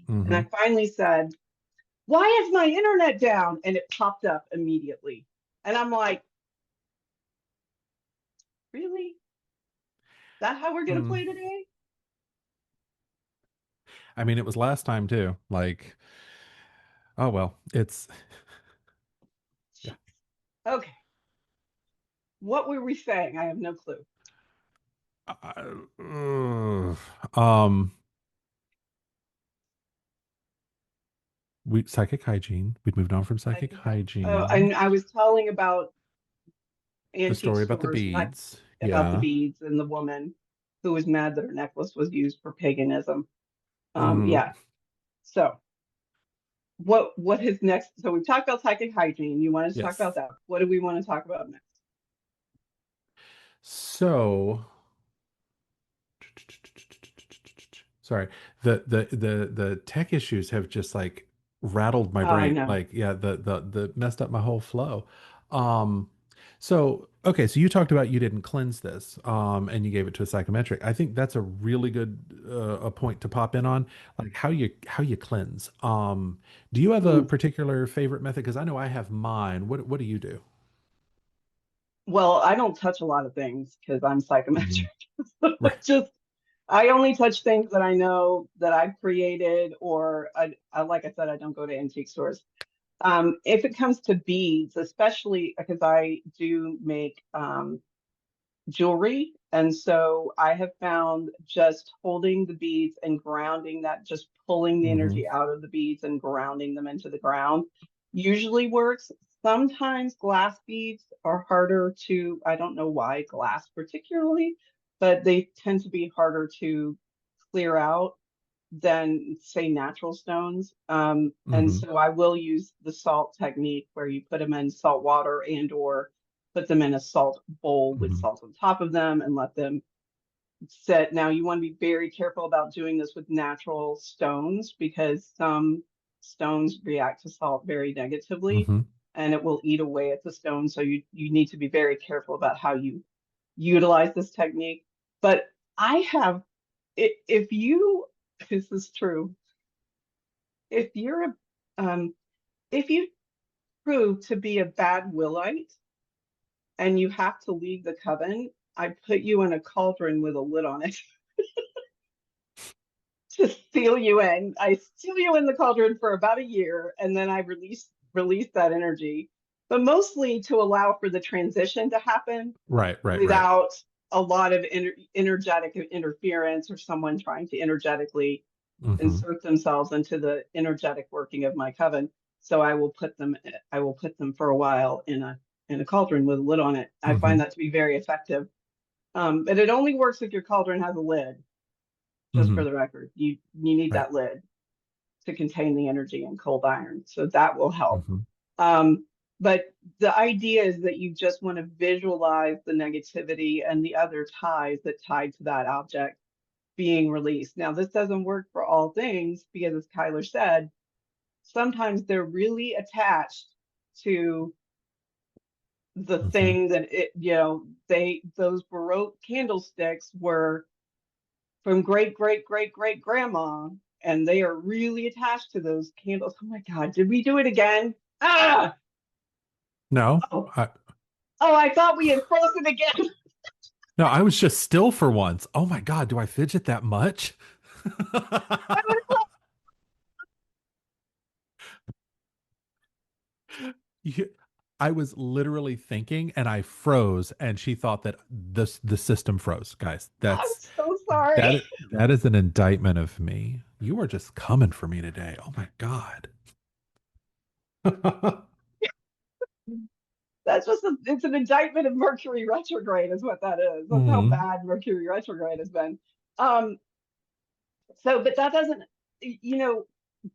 Mm-hmm. I finally said, "Why is my internet down?" And it popped up immediately. And I'm like, really? Is that how we're going to Mm. play today? I mean, it was last time too. Like, oh well, it's yeah. Okay. What were we saying? I have no clue. Um, we psychic hygiene. We'd moved on from psychic Oh, hygiene. and I was telling about The antique story about the stores, not beads. about the Yeah. beads and the woman who was mad that her necklace was used for paganism. Mm, Yeah. So what is next? So we've talked about psychic hygiene. You wanted to talk about yes. that. What do we want to talk about next? So, sorry, the tech issues have just like rattled my I brain. know. Like, yeah, the messed up my whole flow. Um, so okay, so you talked about you didn't cleanse this, and you gave it to a psychometric. I think that's a really good a point to pop in on, like how you cleanse. Do you have a Hmm. particular favorite method? Because I know I have mine. What do you do? Well, I don't touch a lot of things because I'm Mhm. psychometric. Right. Just I only touch things that I know that I've created, or like I said, I don't go to antique stores. If it comes to beads, especially because I do make jewelry, and so I have found just holding the beads and grounding that, just pulling the Hmm. energy out of the beads and grounding them into the ground usually works. Sometimes glass beads are harder to, I don't know why glass particularly, but they tend to be harder to clear out than say natural stones. And Hmm. so I will use the salt technique where you put them in salt water and or put them in a salt bowl with Hmm. salt on top of them and let them sit. Now you want to be very careful about doing this with natural stones because some stones react to salt very negatively Hmm. and it will eat away at the stone. So you need to be very careful about how you utilize this technique. But I have, if you, this is true, if you're a, if you prove to be a bad willite and you have to leave the coven, I put you in a cauldron with a lid on it to seal you in. I seal you in the cauldron for about a year, and then I release that energy, but mostly to allow for the transition to happen Right. Right. Right. without a lot of energetic interference or someone trying to energetically Hmm. insert themselves into the energetic working of my coven. So I will put them for a while in a cauldron with a lid on it. I find Hmm. that to be very effective. But it only works if your cauldron has a lid, just Hmm. for the record. You need Right. that lid to contain the energy in cold iron. So that will help. Hmm. Um, but the idea is that you just want to visualize the negativity and the other ties that tied to that object being released. Now, this doesn't work for all things because, as Kyler said, sometimes they're really attached to the Hmm. thing that those Baroque candlesticks were from great grandma, and they are really attached to those candles. Oh my God, did we do it again? Ah, No, oh, I, oh, I thought we had frozen again. no, I was just still for once. Oh my God, do I fidget that much? You- I was literally thinking and I froze and she thought that the system froze, guys. I'm so sorry. That is an indictment of me. You are just coming for me today. Oh my God. That's just it's an indictment of Mercury retrograde, is what that is. That's how Hmm. bad Mercury retrograde has been. Um, but that doesn't, you know,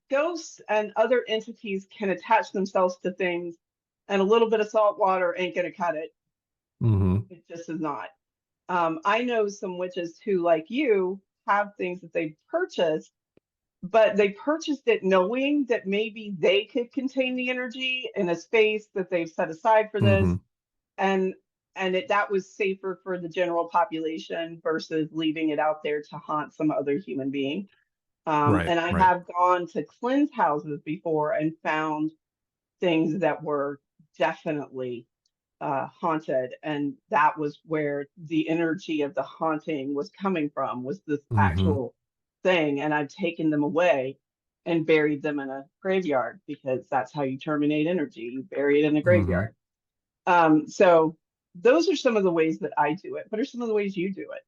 ghosts and other entities can attach themselves to things, and a little bit of salt water ain't gonna cut it. Hmm. It just is not. I know some witches who, like you, have things that they purchased, but they purchased it knowing that maybe they could contain the energy in a space that they've set aside for this, Hmm. and that was safer for the general population versus leaving it out there to haunt some other human being. Right, And I right. have gone to cleanse houses before and found things that were definitely haunted, and that was where the energy of the haunting was coming from, was this Hmm. actual thing. And I've taken them away and buried them in a graveyard, because that's how you terminate energy, you bury it in a Hmm. graveyard. So those are some of the ways that I do it. What are some of the ways you do it?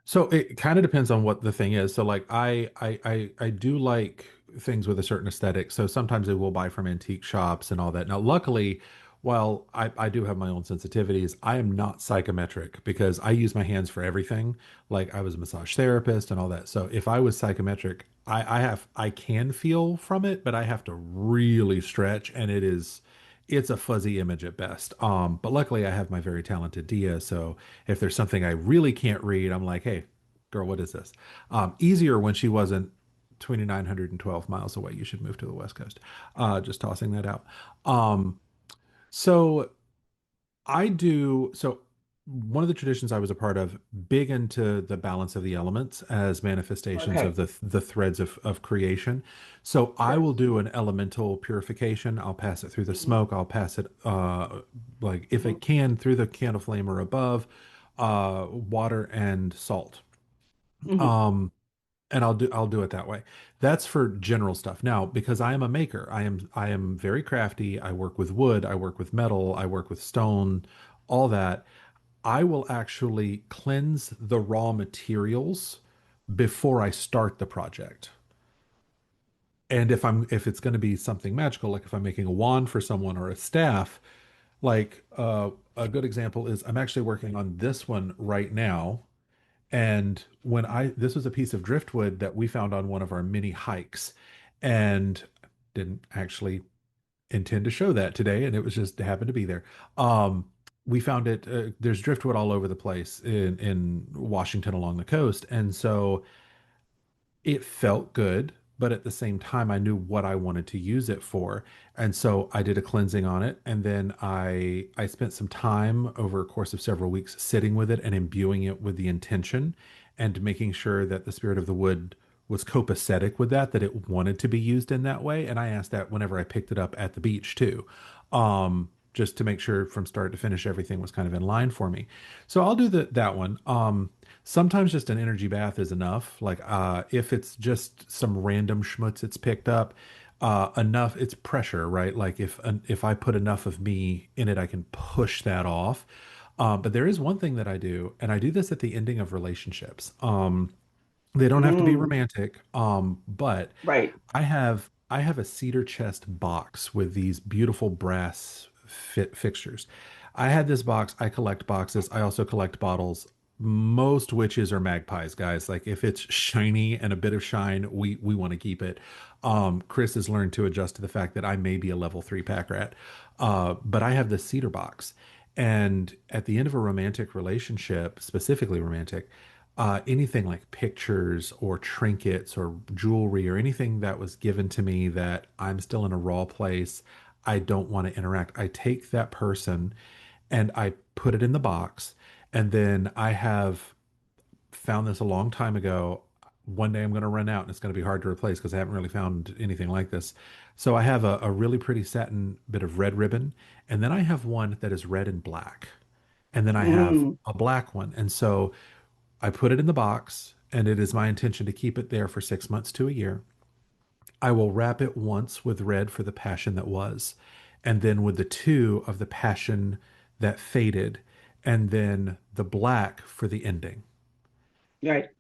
So it kind of depends on what the thing is. So like I do like things with a certain aesthetic. So sometimes I will buy from antique shops and all that. Now, luckily, while I do have my own sensitivities, I am not psychometric because I use my hands for everything. Like I was a massage therapist and all that. So if I was psychometric, I can feel from it, but I have to really stretch and it's a fuzzy image at best. But luckily I have my very talented Dia, so if there's something I really can't read, I'm like, hey, girl, what is this? Easier when she wasn't 2,912 miles away. You should move to the West Coast. Just tossing that out. So so one of the traditions I was a part of, big into the balance of the elements as manifestations Okay. of the threads of creation. So I Sure. will do an elemental purification. I'll pass it through the Hmm. smoke. I'll pass it like if Hmm. it can through the candle flame or above, water and salt. Hmm. Um, and I'll do it that way. That's for general stuff. Now, because I am a maker, I am very crafty. I work with wood, I work with metal, I work with stone, all that. I will actually cleanse the raw materials before I start the project. And if it's going to be something magical, like if I'm making a wand for someone or a staff, like a good example is I'm actually working on this one right now. And this was a piece of driftwood that we found on one of our mini hikes and didn't actually intend to show that today. And it was just happened to be there. Um, we found it, there's driftwood all over the place in Washington along the coast. And so it felt good, but at the same time, I knew what I wanted to use it for. And so I did a cleansing on it. And then I spent some time over a course of several weeks sitting with it and imbuing it with the intention and making sure that the spirit of the wood was copacetic with that, that it wanted to be used in that way. And I asked that whenever I picked it up at the beach too. Just to make sure from start to finish everything was kind of in line for me. So I'll do that one. Sometimes just an energy bath is enough. Like if it's just some random schmutz it's picked up, enough it's pressure, right? Like if I put enough of me in it, I can push that off. But there is one thing that I do, and I do this at the ending of relationships. They don't have to be Mm, romantic, but right. I have a cedar chest box with these beautiful brass fixtures. I had this box. I collect boxes. I also collect bottles. Most witches are magpies, guys. Like if it's shiny and a bit of shine, we want to keep it. Chris has learned to adjust to the fact that I may be a level 3 pack rat, but I have this cedar box, and at the end of a romantic relationship, specifically romantic, anything like pictures or trinkets or jewelry or anything that was given to me that I'm still in a raw place, I don't want to interact. I take that person and I put it in the box. And then I have found this a long time ago. One day I'm going to run out and it's going to be hard to replace because I haven't really found anything like this. So I have a really pretty satin bit of red ribbon. And then I have one that is red and black. And then I have Mm, a black one. And so I put it in the box and it is my intention to keep it there for 6 months to a year. I will wrap it once with red for the passion that was, and then with the two of the passion that faded, and then the black for the ending. right.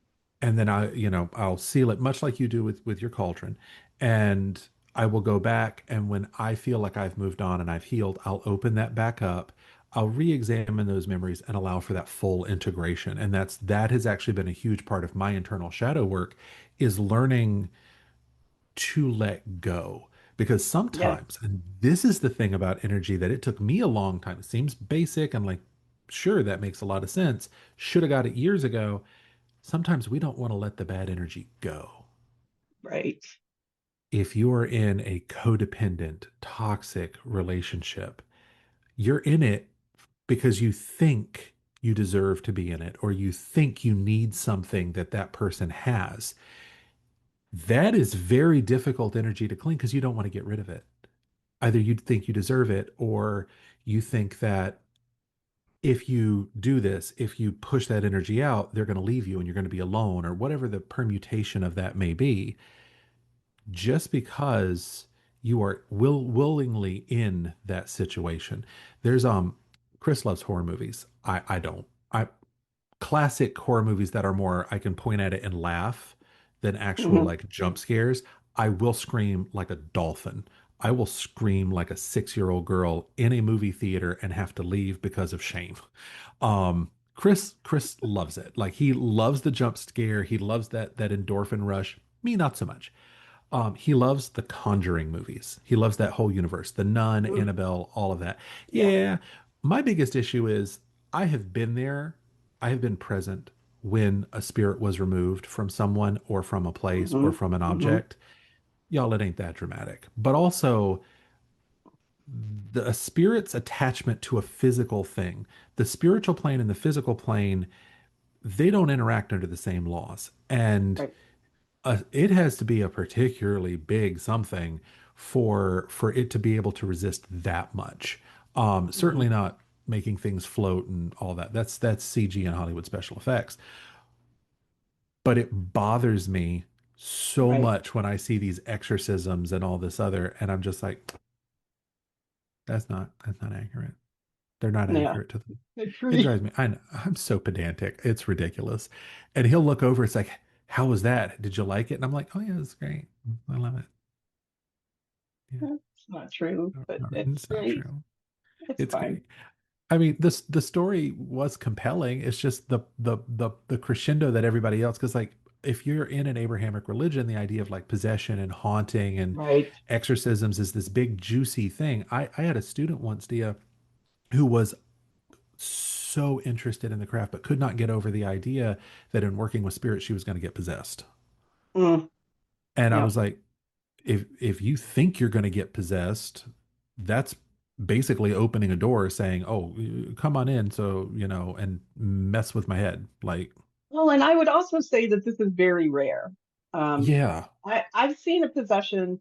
And then I'll seal it much like you do with your cauldron. And I will go back, and when I feel like I've moved on and I've healed, I'll open that back up. I'll re-examine those memories and allow for that full integration. And that has actually been a huge part of my internal shadow work is learning to let go. Because Yes, sometimes, and this is the thing about energy that it took me a long time. It seems basic and like, sure, that makes a lot of sense. Should have got it years ago. Sometimes we don't want to let the bad energy go. right. If you are in a codependent, toxic relationship, you're in it because you think you deserve to be in it, or you think you need something that that person has. That is very difficult energy to clean because you don't want to get rid of it. Either you think you deserve it, or you think that if you do this, if you push that energy out, they're going to leave you and you're going to be alone, or whatever the permutation of that may be. Just because you are willingly in that situation. There's Chris loves horror movies. I don't. I classic horror movies that are more I can point at it and laugh than actual Hmm. like jump scares. I will scream like a dolphin. I will scream like a 6-year-old girl in a movie theater and have to leave because of shame. Chris loves it. Like he loves the jump scare. He loves that endorphin rush. Me, not so much. He loves the Conjuring movies. He loves that whole universe, The Nun, Mm, Annabelle, all of that. yeah. Yeah, my biggest issue is I have been there. I have been present when a spirit was removed from someone or from a place or Hmm. from an Hmm. object. Y'all, it ain't that dramatic. But also, a spirit's attachment to a physical thing, the spiritual plane and the physical plane, they don't interact under the same laws. And Right. it has to be a particularly big something for it to be able to resist that much. Hmm. Certainly not making things float and all that. That's CG and Hollywood special effects. But it bothers me so Right. much when I see these exorcisms and all this other, and I'm just like, that's not accurate. They're not Yeah. accurate to them. It Agree. drives me. I'm so pedantic. It's ridiculous. And he'll look over. It's like, how was that? Did you like it? And I'm like, oh yeah, it's great. I love it. Yeah. It's not true, No, but no, it's it's not great. true. It's It's fine. great. I mean, the story was compelling. It's just the crescendo that everybody else, because like if you're in an Abrahamic religion, the idea of like possession and haunting and Right. exorcisms is this big juicy thing. I had a student once, Dia, who was so interested in the craft, but could not get over the idea that in working with spirits, she was going to get possessed. Mm, And I yep. was like, if you think you're going to get possessed, that's basically opening a door saying, "Oh, come on in," so and mess with my head. Like, Well, and I would also say that this is very rare. Um, yeah. I've seen a possession.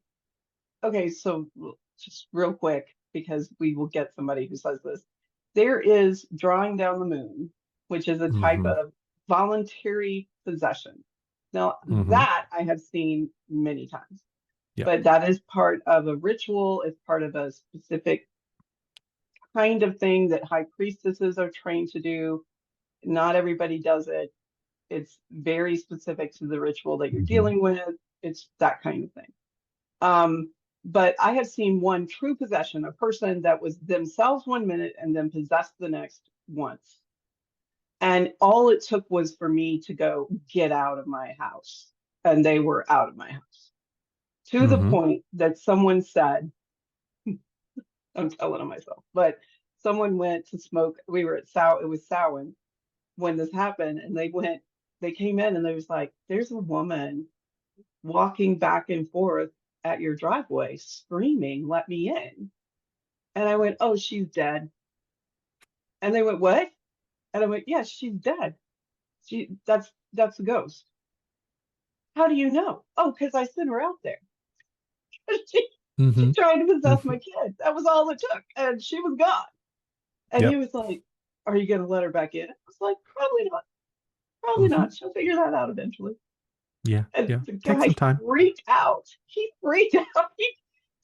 Okay, so just real quick, because we will get somebody who says this. There is drawing down the moon, which is a type Hmm. of voluntary possession. Now, Hmm. that I have seen many times, Yeah. but that is part of a ritual, it's part of a specific kind of thing that high priestesses are trained to do. Not everybody does it. It's very specific to the ritual that you're Hmm. dealing with. It's that kind of thing. Um, but I have seen one true possession, a person that was themselves 1 minute and then possessed the next once. And all it took was for me to go, get out of my house. And they were out of my house to the Hmm. point that someone said, I'm telling on myself, but someone went to smoke. We were at it was Samhain when this happened. And they came in and they was like, there's a woman walking back and forth at your driveway screaming, let me in. And I went, oh, she's dead. And they went, what? And I went, yes, she's dead. That's a ghost. How do you know? Oh, because I sent her out there. she, she Mm-hmm. tried to possess Mm-hmm. my kid. That was all it took. And she was gone. And he Yep. was like, are you going to let her back in? I was like, probably not. Probably Mm-hmm. not. She'll figure that out eventually. Yeah. And Yeah. the Take guy some time. freaked out. He freaked out.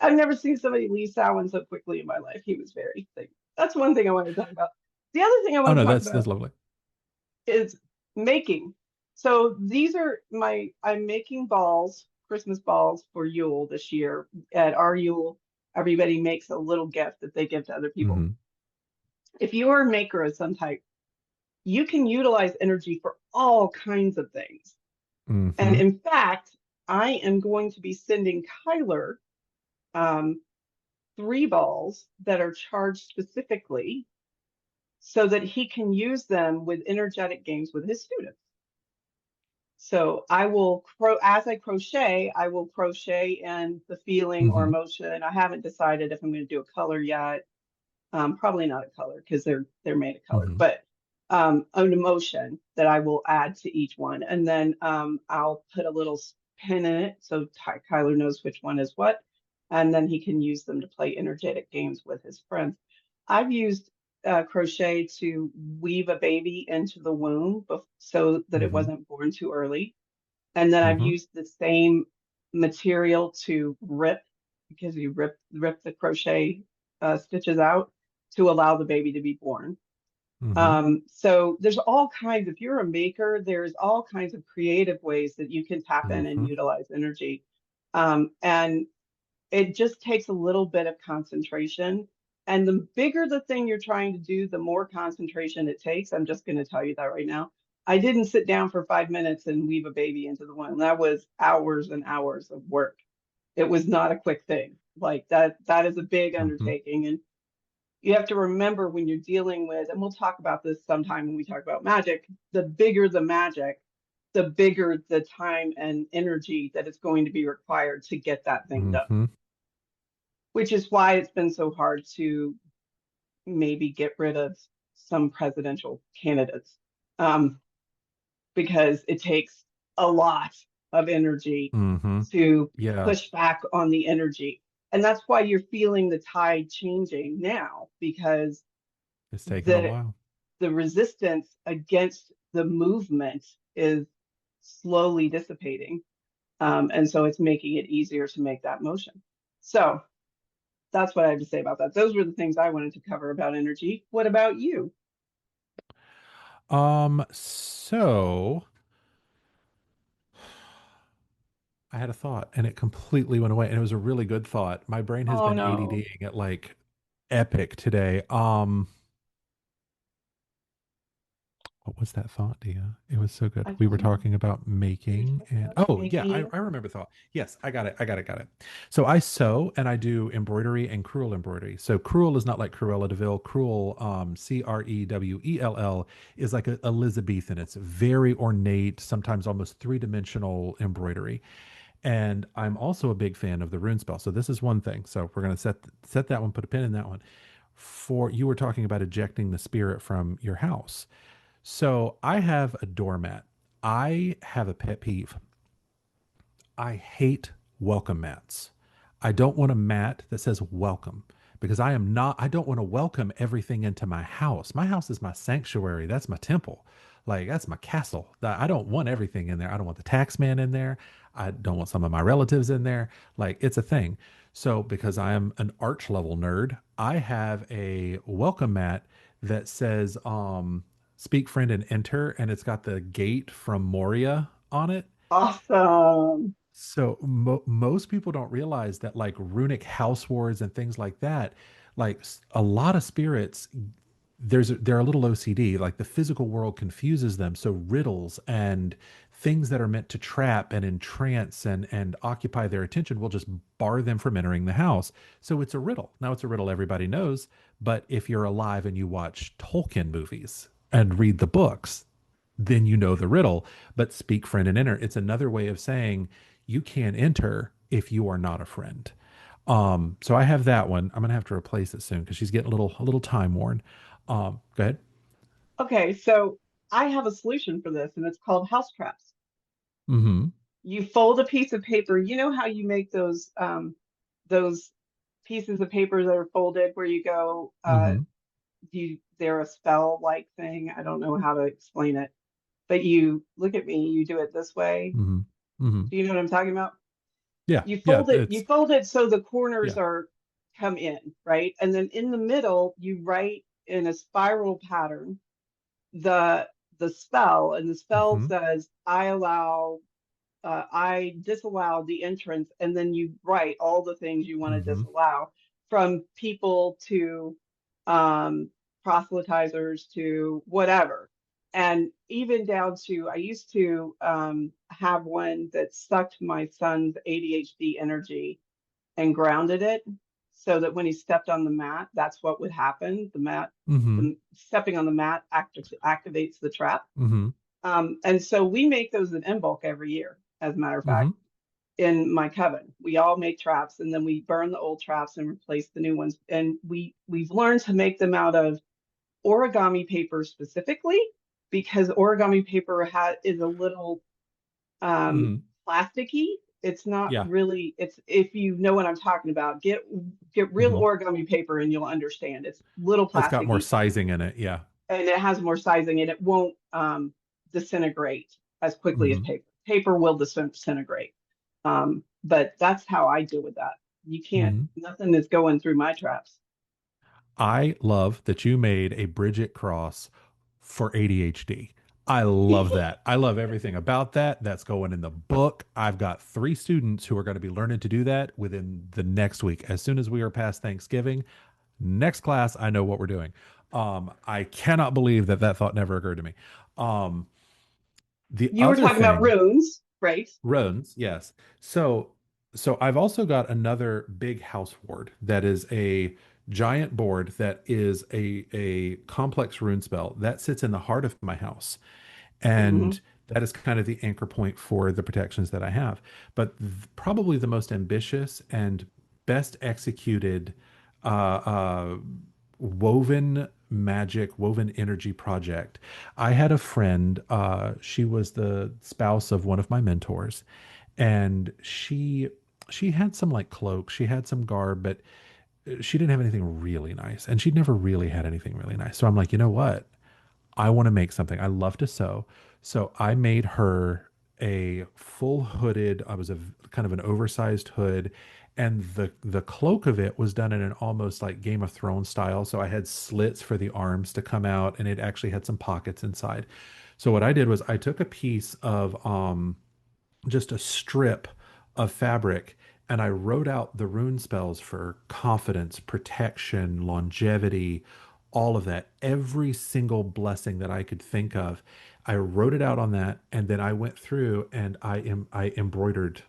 I've never seen somebody leave Samhain so quickly in my life. He was very thick. That's one thing I want to talk about. The other thing I Oh want to no, talk that's about lovely. is making. So these are I'm making balls, Christmas balls for Yule this year. At our Yule, everybody makes a little gift that they give to other people. Mm-hmm. If you are a maker of some type, you can utilize energy for all kinds of things. And Mm-hmm. in fact, I am going to be sending Kyler um, 3 balls that are charged specifically so that he can use them with energetic games with his students. So I will, as I crochet, I will crochet in the feeling or Mm-hmm. emotion. I haven't decided if I'm going to do a color yet. Probably not a color because they're made of color, Mm-hmm. but an emotion that I will add to each one, and then I'll put a little pin in it so Kyler knows which one is what, and then he can use them to play energetic games with his friends. I've used crochet to weave a baby into the womb so that it Mm-hmm. wasn't born too early, and then I've Mm-hmm. used the same material to rip because you rip the crochet stitches out to allow the baby to be born. Mm-hmm. So there's all kinds, if you're a maker, there's all kinds of creative ways that you can tap in and Mm-hmm. utilize energy. And it just takes a little bit of concentration. And the bigger the thing you're trying to do, the more concentration it takes. I'm just going to tell you that right now. I didn't sit down for 5 minutes and weave a baby into the womb. That was hours and hours of work. It was not a quick thing. Like that is a big Mm-hmm. undertaking. And you have to remember when you're dealing with, and we'll talk about this sometime when we talk about magic, the bigger the magic, the bigger the time and energy that is going to be required to get that thing done, Mm-hmm. which is why it's been so hard to maybe get rid of some presidential candidates, um, because it takes a lot of energy Mm-hmm. to Yeah. push back on the energy. And that's why you're feeling the tide changing now, because It's taken a the while. the resistance against the movement is slowly dissipating. And so it's making it easier to make that motion. So that's what I have to say about that. Those were the things I wanted to cover about energy. What about you? So I had a thought and it completely went away. And it was a really good thought. My brain has Oh been no, ADDing at like epic today. What was that thought, Dia? It was so good. I We were don't know. talking about We were making talking and about oh yeah, making. I remember the thought. Yes, I got it. I got it. Got it. So I sew and I do embroidery and crewel embroidery. So crewel is not like Cruella de Vil. Crewel, Crewell is like a Elizabethan. It's very ornate, sometimes almost three-dimensional embroidery. And I'm also a big fan of the rune spell. So this is one thing. So we're gonna set that one, put a pin in that one. For you were talking about ejecting the spirit from your house. So I have a doormat. I have a pet peeve. I hate welcome mats. I don't want a mat that says welcome because I don't want to welcome everything into my house. My house is my sanctuary. That's my temple. Like that's my castle. I don't want everything in there. I don't want the tax man in there. I don't want some of my relatives in there. Like it's a thing. So because I am an arch level nerd, I have a welcome mat that says speak friend and enter and it's got the gate from Moria on it. Awesome. So most people don't realize that like runic house wards and things like that, like a lot of spirits, they're a little OCD. Like the physical world confuses them. So riddles and things that are meant to trap and entrance and occupy their attention will just bar them from entering the house. So it's a riddle. Now it's a riddle everybody knows, but if you're alive and you watch Tolkien movies and read the books, then you know the riddle. But speak friend and enter. It's another way of saying you can't enter if you are not a friend. So I have that one. I'm gonna have to replace it soon because she's getting a little time worn. Go ahead. Okay, so I have a solution for this, and it's called house traps. Mm-hmm. You fold a piece of paper. You know how you make those pieces of paper that are folded where you go, Mm-hmm. they're a spell like thing. I don't know how to explain it, but you look at me, you do it this way. Mm-hmm. Mm-hmm. Do you know what I'm talking about? Yeah. You Yeah. fold it, you It's fold it so the corners yeah. are come in, right? And then in the middle, you write in a spiral pattern the the spell, and the spell Mm-hmm. says, I disallow the entrance, and then you write all the things you want to Mm-hmm. disallow, from people to um, proselytizers to whatever. And even down to, I used to have one that sucked my son's ADHD energy and grounded it so that when he stepped on the mat, that's what would happen. Mm-hmm. The stepping on the mat activates the trap. Mm-hmm. And so we make those in bulk every year, as a matter of Mm-hmm. fact, in my coven. We all make traps, and then we burn the old traps and replace the new ones. And we've learned to make them out of origami paper specifically, because origami paper is a little um, Mm-hmm. plasticky. It's not Yeah. really, it's, if you know what I'm talking about, get real Mm-hmm. origami paper and you'll understand. It's little It's got more plasticky, sizing in it. Yeah. and it has more sizing, and it won't disintegrate as quickly as Mm-hmm. paper. Paper will disintegrate. But that's how I deal with that. You can't, Mm-hmm. nothing is going through my traps. I love that you made a Bridget cross for ADHD. I love that. I love everything about that. That's going in the book. I've got 3 students who are going to be learning to do that within the next week. As soon as we are past Thanksgiving, next class, I know what we're doing. I cannot believe that that thought never occurred to me. Um, the You were other talking about thing, runes, right? Roans, yes. So I've also got another big house ward that is a giant board that is a complex rune spell that sits in the heart of my house. Hmm. And that is kind of the anchor point for the protections that I have. But probably the most ambitious and best executed uh, woven magic, woven energy project. I had a friend, she was the spouse of one of my mentors, and she had some like cloaks, she had some garb, but she didn't have anything really nice, and she'd never really had anything really nice. So I'm like, you know what? I want to make something. I love to sew. So I made her a full hooded, I was a kind of an oversized hood, and the cloak of it was done in an almost like Game of Thrones style. So I had slits for the arms to come out, and it actually had some pockets inside. So what I did was I took a piece of just a strip of fabric, and I wrote out the rune spells for confidence, protection, longevity, all of that. Every single blessing that I could think of, I wrote it out on that, and then I went through and I embroidered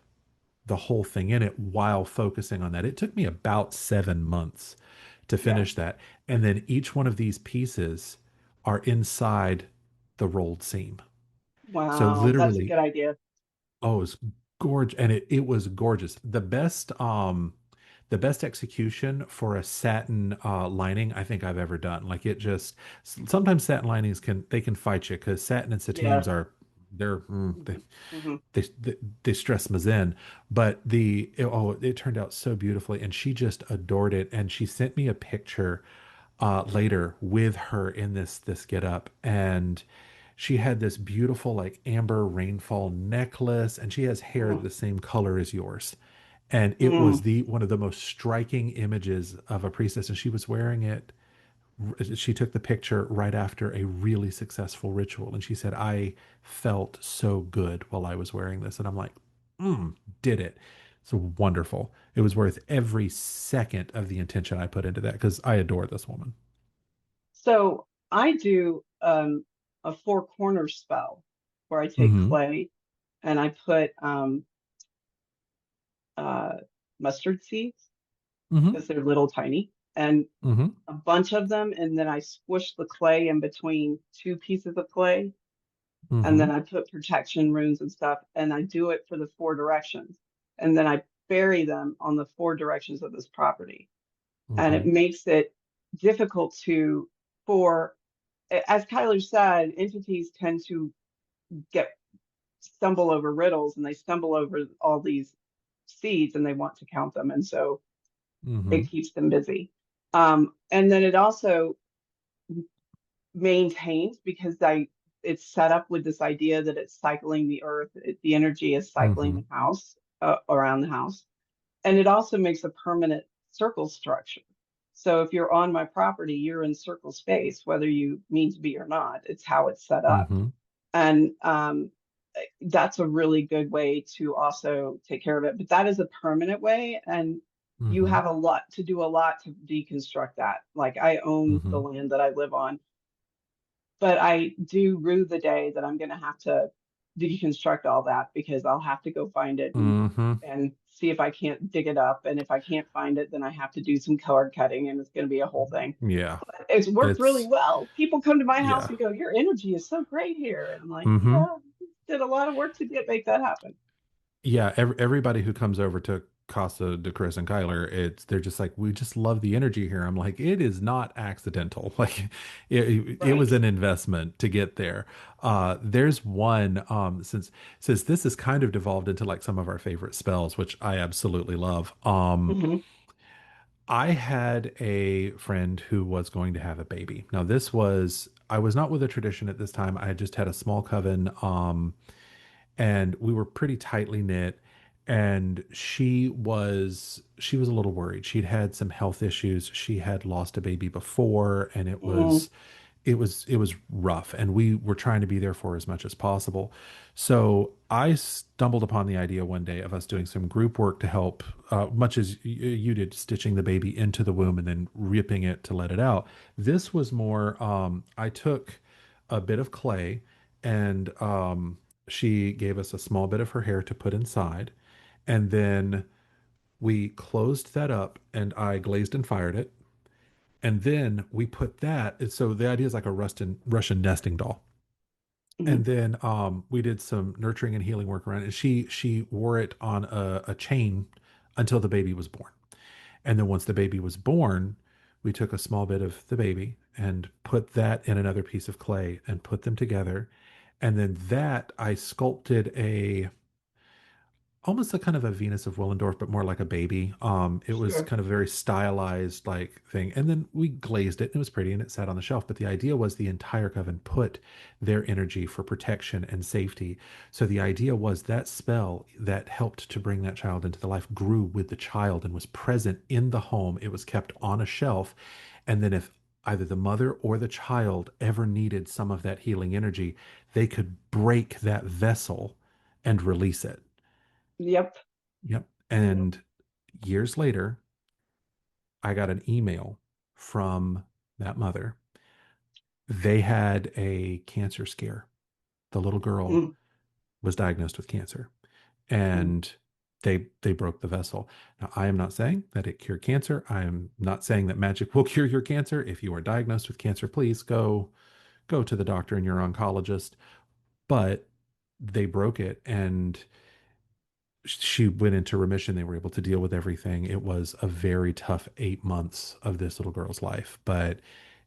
the whole thing in it while focusing on that. It took me about 7 months to Yeah. finish that, and then each one of these pieces are inside the rolled seam. So Wow, that's a literally, good idea. oh, it's gorgeous, and it was gorgeous. The best execution for a satin lining I think I've ever done. Like it just sometimes satin linings can fight you because satin and Yeah. sateens are they're Hmm. Hmm. they stress me zen. But it turned out so beautifully, and she just adored it. And she sent me a picture later with her in this get up, and she had this beautiful like amber rainfall necklace, and she has hair the same color as yours. And it was Mm. the one of the most striking images of a priestess, and she was wearing it. She took the picture right after a really successful ritual, and she said, I felt so good while I was wearing this. And I'm like, did it. It's wonderful. It was worth every second of the intention I put into that because I adore this woman. So I do a four corner spell where I take Mm-hmm. clay and I put uh, mustard seeds, Mm-hmm. because they're little tiny, and Mm-hmm. a bunch of them, and then I squish the clay in between two pieces of clay, and Mm-hmm. then I put protection runes and stuff, and I do it for the four directions, and then I bury them on the four directions of this property. And it Hmm. makes it difficult for, as Kyler said, entities tend to get stumble over riddles, and they stumble over all these seeds and they want to count them. And so Hmm. it keeps them busy. And then it also maintains, because it's set up with this idea that it's cycling the earth, the energy is cycling Hmm. the house, around the house. And it also makes a permanent circle structure. So if you're on my property, you're in circle space, whether you mean to be or not. It's how it's set up. Hmm. And that's a really good way to also take care of it. But that is a permanent way. And you Hmm. have a lot to deconstruct that. Like, I own the Hmm. land that I live on, but I do rue the day that I'm going to have to deconstruct all that, because I'll have to go find it Hmm. and see if I can't dig it up. And if I can't find it, then I have to do some card cutting, and it's going to be a whole thing. Yeah. But it's worked really It's well. People come to my house yeah. and go, "Your energy is so great here." And I'm like, Hmm. "Yeah, did a lot of work to make that happen." Yeah, everybody who comes over to Casa de Chris and Kyler, they're just like, we just love the energy here. I'm like, it is not accidental. Like, it Right. was an investment to get there. There's one, since this has kind of devolved into like some of our favorite spells, which I absolutely love. Hmm. I had a friend who was going to have a baby. Now, I was not with a tradition at this time. I had just had a small coven. And we were pretty tightly knit, and she was a little worried. She'd had some health issues. She had lost a baby before, and Hmm. it was rough, and we were trying to be there for her as much as possible. So I stumbled upon the idea one day of us doing some group work to help, much as you did, stitching the baby into the womb and then ripping it to let it out. This was more, I took a bit of clay, and she gave us a small bit of her hair to put inside, and then we closed that up, and I glazed and fired it, and then we put that. So the idea is like a Russian nesting doll. Hmm. And then we did some nurturing and healing work around it. And she wore it on a chain until the baby was born. And then once the baby was born, we took a small bit of the baby and put that in another piece of clay and put them together. And then that I sculpted a almost a kind of a Venus of Willendorf, but more like a baby. It was Sure. kind of very stylized like thing. And then we glazed it and it was pretty and it sat on the shelf. But the idea was the entire coven put their energy for protection and safety. So the idea was that spell that helped to bring that child into the life grew with the child and was present in the home. It was kept on a shelf. And then if either the mother or the child ever needed some of that healing energy, they could break that vessel and release it. Yep. Yep. Yep. And years later, I got an email from that mother. They had a cancer scare. The little girl Mm-hmm. was diagnosed with cancer, Mm-hmm. and they broke the vessel. Now, I am not saying that it cured cancer. I am not saying that magic will cure your cancer. If you are diagnosed with cancer, please go to the doctor and your oncologist. But they broke it, and she went into remission. They were able to deal with everything. It was a very tough 8 months of this little girl's life, but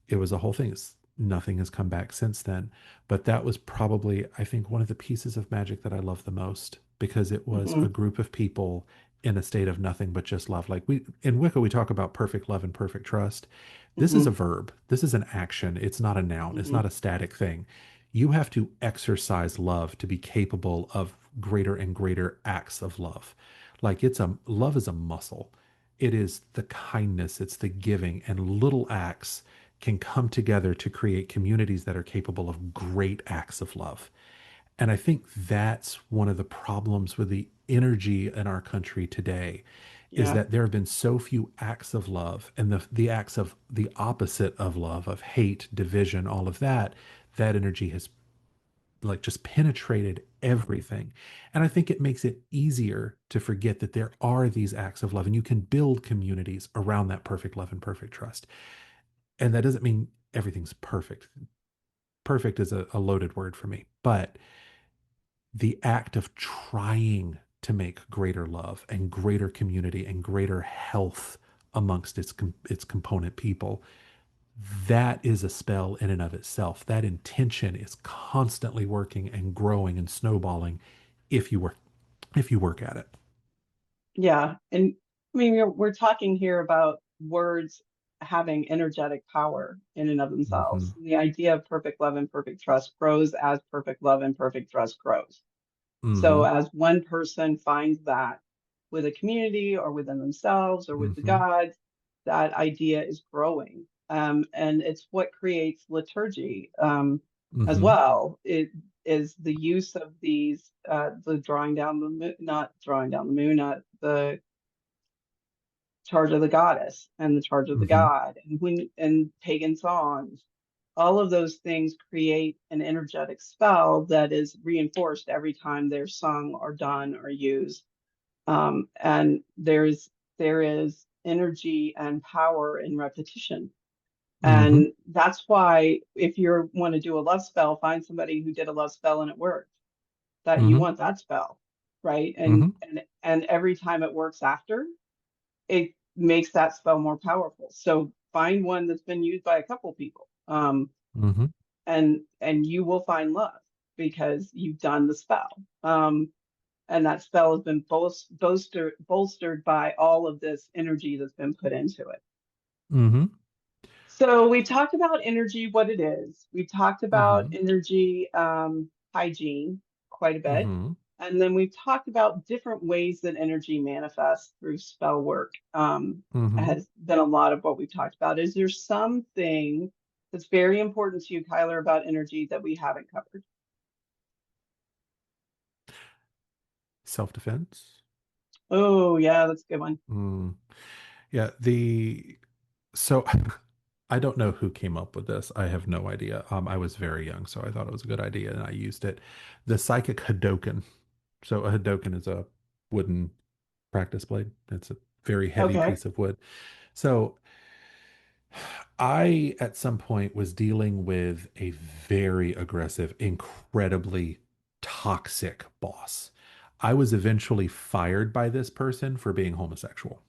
it was a whole thing. Nothing has come back since then. But that was probably, I think, one of the pieces of magic that I love the most, because it was Mm-hmm. a group of people in a state of nothing but just love. Like, we in Wicca, we talk about perfect love and perfect trust. This is Mm-hmm. a verb. This is an action. It's not a noun. It's Mm-hmm. not a static thing. You have to exercise love to be capable of greater and greater acts of love. Like, love is a muscle. It is the kindness, it's the giving, and little acts can come together to create communities that are capable of great acts of love. And I think that's one of the problems with the energy in our country today, is Yeah. that there have been so few acts of love, and the acts of the opposite of love, of hate, division, all of that, that energy has like just penetrated everything. And I think it makes it easier to forget that there are these acts of love, and you can build communities around that perfect love and perfect trust. And that doesn't mean everything's perfect. Perfect is a loaded word for me, but the act of trying to make greater love and greater community and greater health amongst its component people. That is a spell in and of itself. That intention is constantly working and growing and snowballing if you work at it. Yeah. And I mean, we're talking here about words having energetic power in and of Mm-hmm. themselves. The idea of perfect love and perfect trust grows as perfect love and perfect trust grows. So Mm-hmm. as one person finds that with a community or within themselves or with the Mm-hmm. gods, that idea is growing. And it's what creates liturgy as Mm-hmm. well. It is the use of these, the drawing down the moon, not drawing down the moon, not the charge of the goddess and the charge of the Mm-hmm. god, and pagan songs. All of those things create an energetic spell that is reinforced every time they're sung or done or used. And there is energy and power in repetition. Mm-hmm. And that's why if you want to do a love spell, find somebody who did a love spell and it worked. That you Mm-hmm. want that spell, right? Mm-hmm. And every time it works after, it makes that spell more powerful. So find one that's been used by a couple people, Mm-hmm. and you will find love because you've done the spell. And that spell has been bolstered by all of this energy that's been put into it. Mm-hmm. So we talked about energy, what it is. We talked about Mm-hmm. energy hygiene quite a bit. Mm-hmm. And then we've talked about different ways that energy manifests through spell work. Mm-hmm. Has been a lot of what we've talked about. Is there something that's very important to you, Kyler, about energy that we haven't covered? Self-defense. Oh, yeah, that's a good one. Mm. Yeah, the so I don't know who came up with this. I have no idea. I was very young, so I thought it was a good idea and I used it. The psychic Hadoken. So a Hadoken is a wooden practice blade. It's a very heavy Okay. piece of wood. So I, at some point, was dealing with a very aggressive, incredibly toxic boss. I was eventually fired by this person for being homosexual.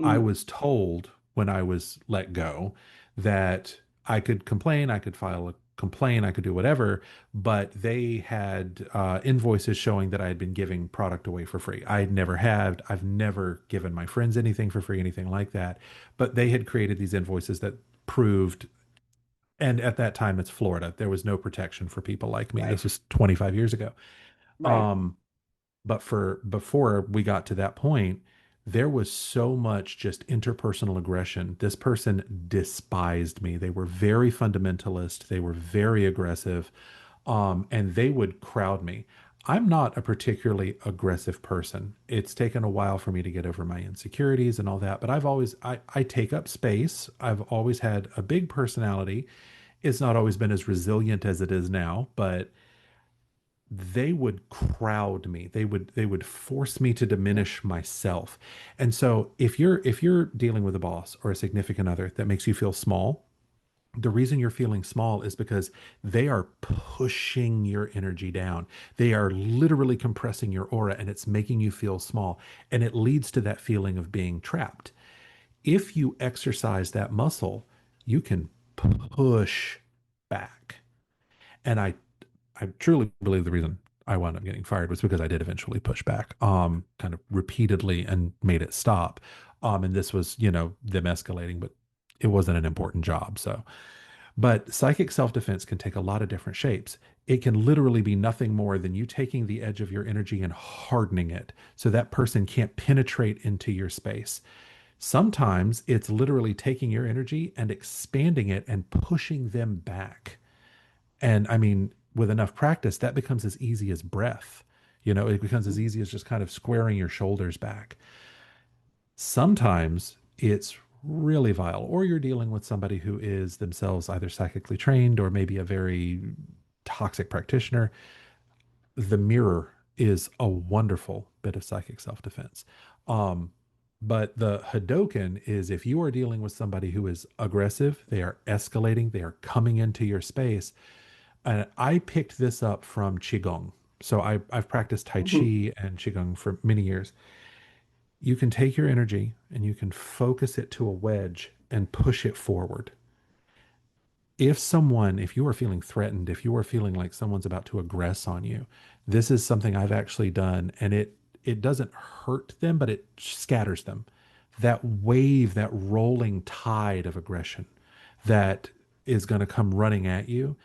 I Mm, was told when I was let go that I could complain, I could file a complaint, I could do whatever, but they had invoices showing that I had been giving product away for free. I never have. I've never given my friends anything for free, anything like that. But they had created these invoices that proved, and at that time, it's Florida. There was no protection for people like me. right, This was 25 years ago. right. Um, but for before we got to that point, there was so much just interpersonal aggression. This person despised me. They were very fundamentalist. They were very aggressive, and they would crowd me. I'm not a particularly aggressive person. It's taken a while for me to get over my insecurities and all that, but I take up space. I've always had a big personality. It's not always been as resilient as it is now, but they would crowd me. They would force me to diminish myself. And so if you're dealing with a boss or a significant other that makes you feel small, the reason you're feeling small is because they are pushing your energy down. They are literally compressing your aura and it's making you feel small, and it leads to that feeling of being trapped. If you exercise that muscle, you can push back. And I truly believe the reason I wound up getting fired was because I did eventually push back, kind of repeatedly and made it stop. And this was, them escalating, but it wasn't an important job. So, but psychic self defense can take a lot of different shapes. It can literally be nothing more than you taking the edge of your energy and hardening it so that person can't penetrate into your space. Sometimes it's literally taking your energy and expanding it and pushing them back. And I mean, with enough practice, that becomes as easy as breath. It becomes as easy as just kind of squaring your shoulders back. Sometimes it's really vile, or you're dealing with somebody who is themselves either psychically trained or maybe a very toxic practitioner. The mirror is a wonderful bit of psychic self defense. Um, but the Hadoken is if you are dealing with somebody who is aggressive, they are escalating, they are coming into your space. And I picked this up from Qigong. So I've practiced Tai Mhm. Chi and Qigong for many years. You can take your energy and you can focus it to a wedge and push it forward. If you are feeling threatened, if you are feeling like someone's about to aggress on you, this is something I've actually done, and it doesn't hurt them, but it scatters them. That wave, that rolling tide of aggression that is going to come running at you,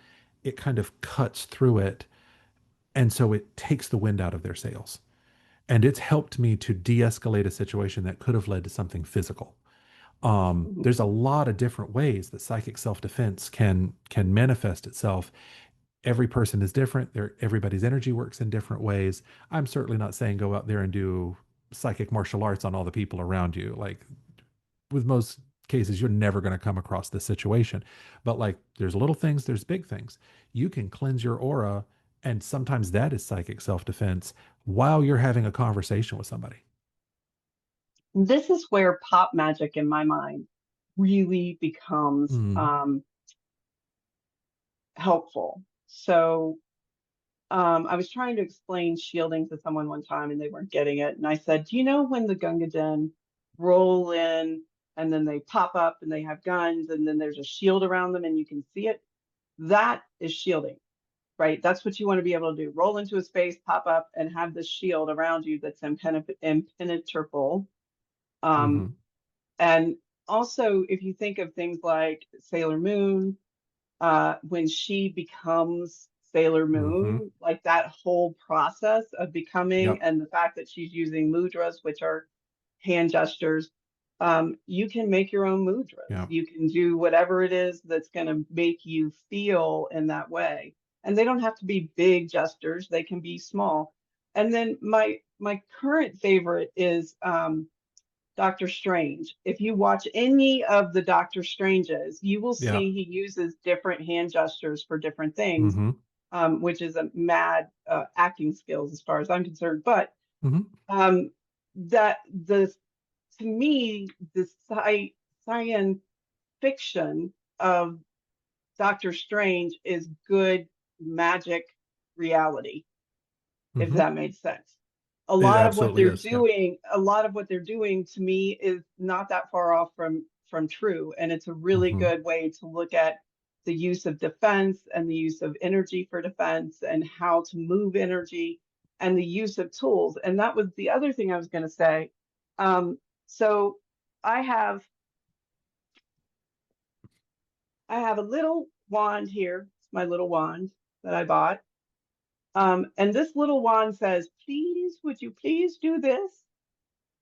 it kind of cuts through it, and so it takes the wind out of their sails. And it's helped me to de-escalate a situation that could have led to something physical. Mhm. There's a lot of different ways that psychic self-defense can manifest itself. Every person is different. Everybody's energy works in different ways. I'm certainly not saying go out there and do psychic martial arts on all the people around you. Like, with most cases, you're never going to come across this situation. But like, there's little things, there's big things. You can cleanse your aura, and sometimes that is psychic self-defense while you're having a conversation with somebody. This is where pop magic in my mind really becomes Mm, helpful. So I was trying to explain shielding to someone one time and they weren't getting it. And I said, do you know when the Gunga Din roll in and then they pop up and they have guns and then there's a shield around them and you can see it? That is shielding, right? That's what you want to be able to do. Roll into a space, pop up, and have this shield around you that's impenetrable. Um, hmm and also, if you think of things like Sailor Moon, when she becomes Sailor hmm Moon, like that whole process of becoming, Yep. and the fact that she's using mudras, which are hand gestures, you can make your own mudras. Yep. You can do whatever it is that's going to make you feel in that way. And they don't have to be big gestures, they can be small. And then my current favorite is Doctor Strange. If you watch any of the Doctor Stranges, you will Yep. see he uses different hand gestures for different things, hmm which is a mad acting skills as far as I'm concerned. But hmm um, that the to me the science fiction of Doctor Strange is good magic reality, if hmm that made sense. It absolutely is. Yeah. A lot of what they're doing to me is not that far off from true. And it's a really hmm good way to look at the use of defense and the use of energy for defense and how to move energy and the use of tools. And that was the other thing I was going to say. So I have I have a little wand here. It's my little wand that I bought. And this little wand says, please, would you please do this?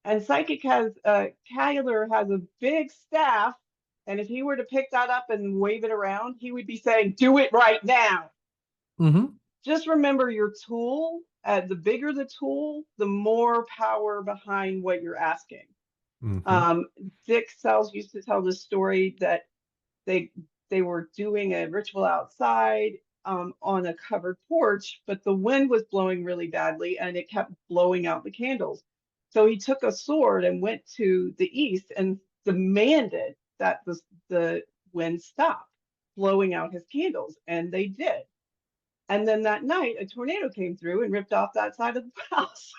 And Psychic has, Kyler has a big staff. And if he were to pick that up and wave it around, he would be saying, do it right now. hmm Just remember your tool. The bigger the tool, the more power behind what you're asking. hmm Um, Dick Sells used to tell this story that they they were doing a ritual outside on a covered porch, but the wind was blowing really badly and it kept blowing out the candles. So he took a sword and went to the east and demanded that the wind stop blowing out his candles, and they did. And then that night, a tornado came through and ripped off that side of the house.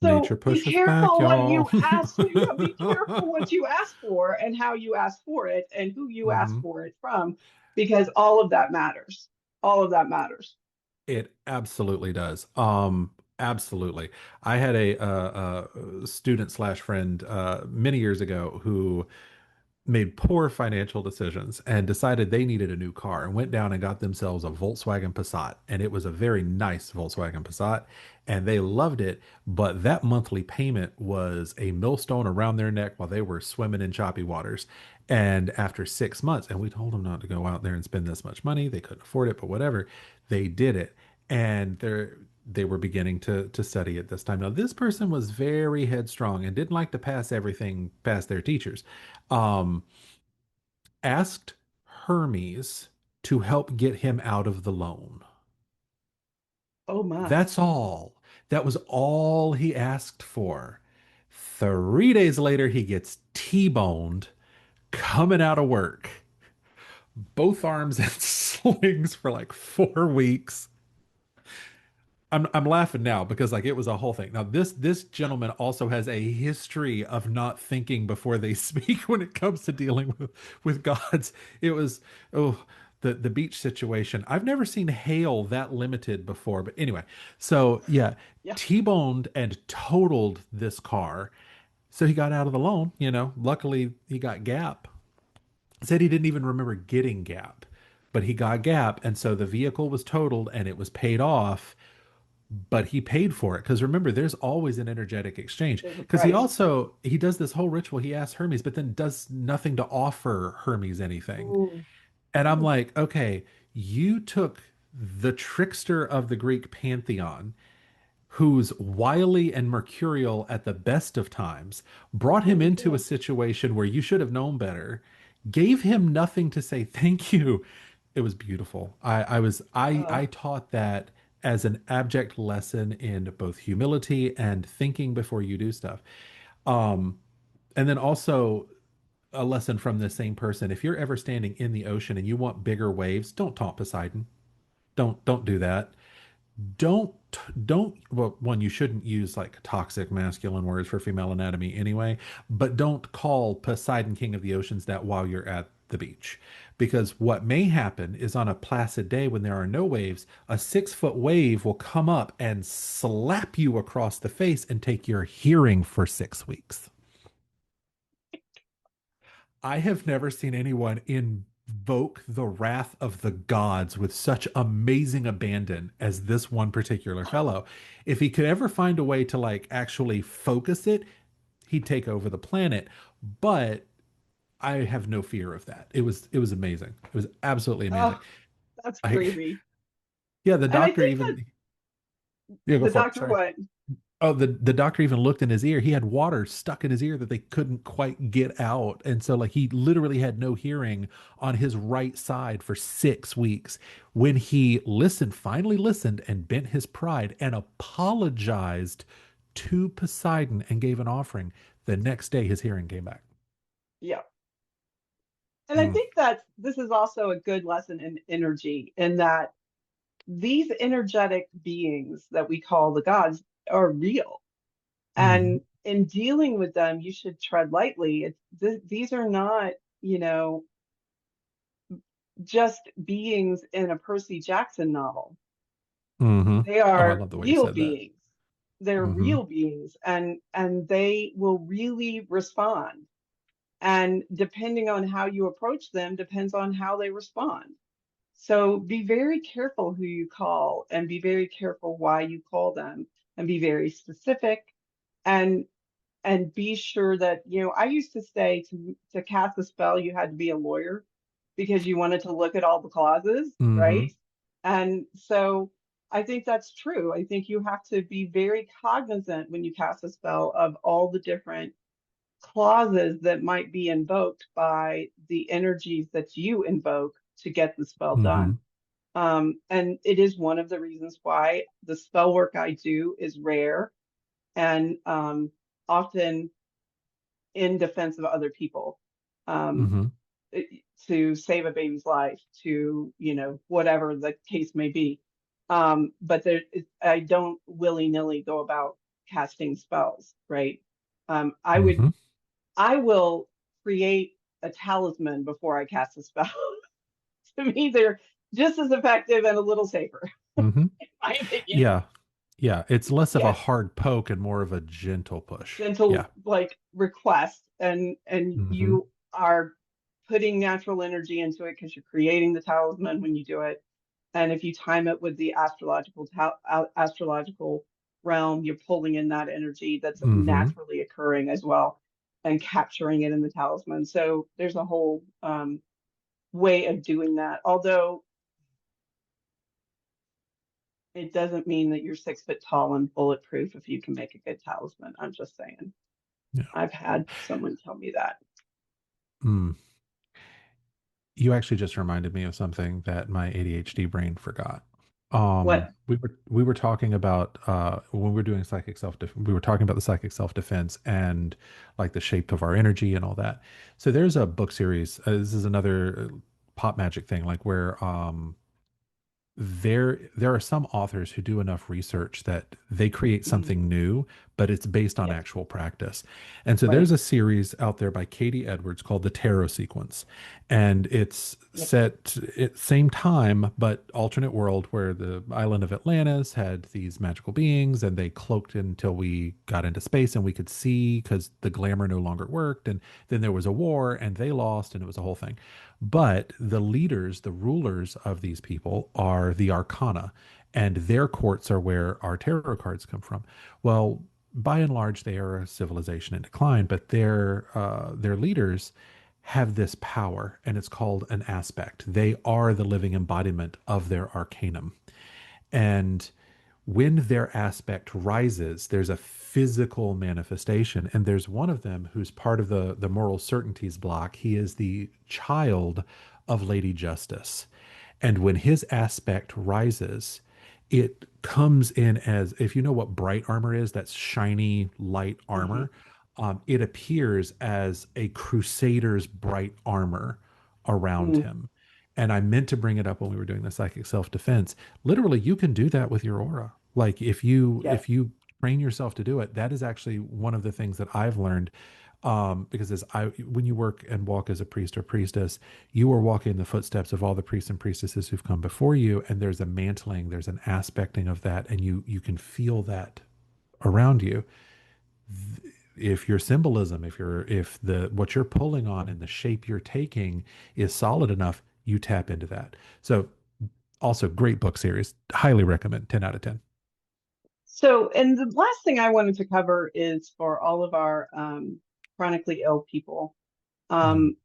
Nature So be pushes back, careful what y'all. you ask. Yeah, be careful what you ask for and how you ask for it and who you ask hmm for it from, because all of that matters. All of that matters. It absolutely does. Absolutely. I had a student slash friend many years ago who made poor financial decisions and decided they needed a new car and went down and got themselves a Volkswagen Passat. And it was a very nice Volkswagen Passat and they loved it. But that monthly payment was a millstone around their neck while they were swimming in choppy waters. And after 6 months, and we told them not to go out there and spend this much money, they couldn't afford it, but whatever, they did it. And they were beginning to study at this time. Now, this person was very headstrong and didn't like to pass everything past their teachers. Um, Asked Hermes to help get him out of the loan. Oh my. That's all. That was all he asked for. 3 days later, he gets T-boned coming out of work, both arms in slings for like 4 weeks. I'm laughing now because like it was a whole thing. Now this gentleman also has a history of not thinking before they speak when it comes to dealing with gods. It was oh the beach situation. I've never seen hail that limited before. But anyway, so yeah, Yeah. T-boned and totaled this car. So he got out of the loan, you know. Luckily he got Gap. Said he didn't even remember getting Gap, but he got Gap, and so the vehicle was totaled and it was paid off, but he paid for it because remember there's always an energetic exchange There's a because he price. also he does this whole ritual. He asks Hermes but then does nothing to offer Hermes anything, Ooh. and I'm Ooh. like, okay, you took the trickster of the Greek pantheon who's wily and mercurial at the best of times, brought him into a situation where you should have known better, gave him nothing to say thank you. It was beautiful. I Uh, taught that as an abject lesson in both humility and thinking before you do stuff. Um, and then also a lesson from the same person. If you're ever standing in the ocean and you want bigger waves, don't taunt Poseidon. Don't do that. don't don't well, one, you shouldn't use like toxic masculine words for female anatomy anyway, but don't call Poseidon king of the oceans that while you're at the beach, because what may happen is on a placid day when there are no waves, a 6 foot wave will come up and slap you across the face and take your hearing for 6 weeks. I have never seen anyone invoke the wrath of the gods with such amazing abandon as this one particular fellow. If he could ever find a way to like actually focus it, he'd take over the planet. But I have no fear of that. It was amazing. It was absolutely amazing. oh, that's I crazy. yeah, the And I doctor think that even yeah, go the for it. doctor Sorry. what? Oh, the doctor even looked in his ear. He had water stuck in his ear that they couldn't quite get out. And so like he literally had no hearing on his right side for 6 weeks. When he listened, finally listened and bent his pride and apologized to Poseidon and gave an offering, the next day his hearing came back. Yeah. And I Mm, think that this is also a good lesson in energy, in that these energetic beings that we call the gods are real. mhm, And in dealing with them, you should tread lightly. These are not, you know, just beings in a Percy Jackson novel. mhm. They Oh, I are love the way you real said that. beings. They're Mhm, real beings, and they will really respond. And depending on how you approach them, depends on how they respond. So be very careful who you call, and be very careful why you call them, and be very specific, and be sure that, I used to say, to cast a spell you had to be a lawyer, because you wanted to look at all the clauses, right? mhm, And so I think that's true. I think you have to be very cognizant when you cast a spell of all the different clauses that might be invoked by the energies that you invoke to get the spell done. mhm, And it is one of the reasons why the spell work I do is rare, and often in defense of other people, um, mhm, to save a baby's life, to, whatever the case may be. But I don't willy-nilly go about casting spells, right? I would mhm, I will create a talisman before I cast a spell. To me, they're just as effective and a little safer, mhm. in my opinion. Yeah. Yeah, it's less of a Yes, hard poke and more of a gentle push. Yeah. gentle like request, and Hmm. you are putting natural energy into it because you're creating the talisman when you do it. And if you time it with the astrological realm, you're pulling in that energy that's Hmm. naturally occurring as well, and capturing it in the talisman. So there's a whole way of doing that. Although it doesn't mean that you're 6 foot tall and bulletproof if you can make a good talisman. I'm just saying. Yeah. I've had someone tell me that. Mm. You actually just reminded me of something that my ADHD brain forgot. What? We were talking about when we were doing psychic self we were talking about the psychic self defense and like the shape of our energy and all that. So there's a book series. This is another pop magic thing, like where there are some authors who do enough research that they create Mhm. something new, but it's based on Yes, actual practice. And so there's right. a series out there by Katie Edwards called The Tarot Sequence. And it's Yep. set at same time, but alternate world where the island of Atlantis had these magical beings and they cloaked until we got into space and we could see because the glamour no longer worked. And then there was a war and they lost and it was a whole thing. But the leaders, the rulers of these people are the arcana, and their courts are where our tarot cards come from. Well, by and large, they are a civilization in decline, but their leaders have this power, and it's called an aspect. They are the living embodiment of their arcanum. And when their aspect rises, there's a physical manifestation. And there's one of them who's part of the moral certainties block. He is the child of Lady Justice. And when his aspect rises, it comes in as, if you know what bright armor is, that's shiny light Hmm. armor. It appears as a crusader's bright armor around Mm. him. And I meant to bring it up when we were doing the psychic self-defense. Literally, you can do that with your aura. Like Yes. if you train yourself to do it, that is actually one of the things that I've learned. Because when you work and walk as a priest or priestess, you are walking in the footsteps of all the priests and priestesses who've come before you, and there's a mantling, there's an aspecting of that, and you can feel that around you. If your symbolism, if the what you're pulling on and the shape you're taking is solid enough, you tap into that. So also great book series, highly recommend, 10 out of 10. So, and the last thing I wanted to cover is for all of our chronically ill people. Mm, Um,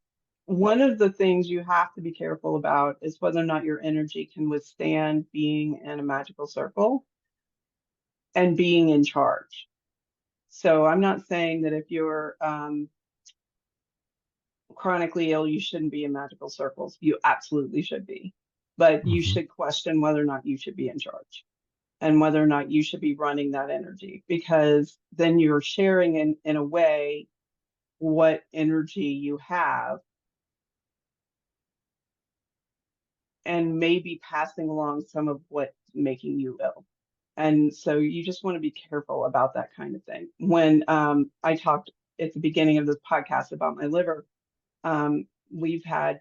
One of the things you have to be careful about is whether or not your energy can withstand being in a magical circle and being in charge. So I'm not saying that if you're chronically ill, you shouldn't be in magical circles. You absolutely should be. But you mhm. should question whether or not you should be in charge and whether or not you should be running that energy, because then you're sharing in a way what energy you have and maybe passing along some of what's making you ill. And so you just want to be careful about that kind of thing. When I talked at the beginning of this podcast about my liver, we've had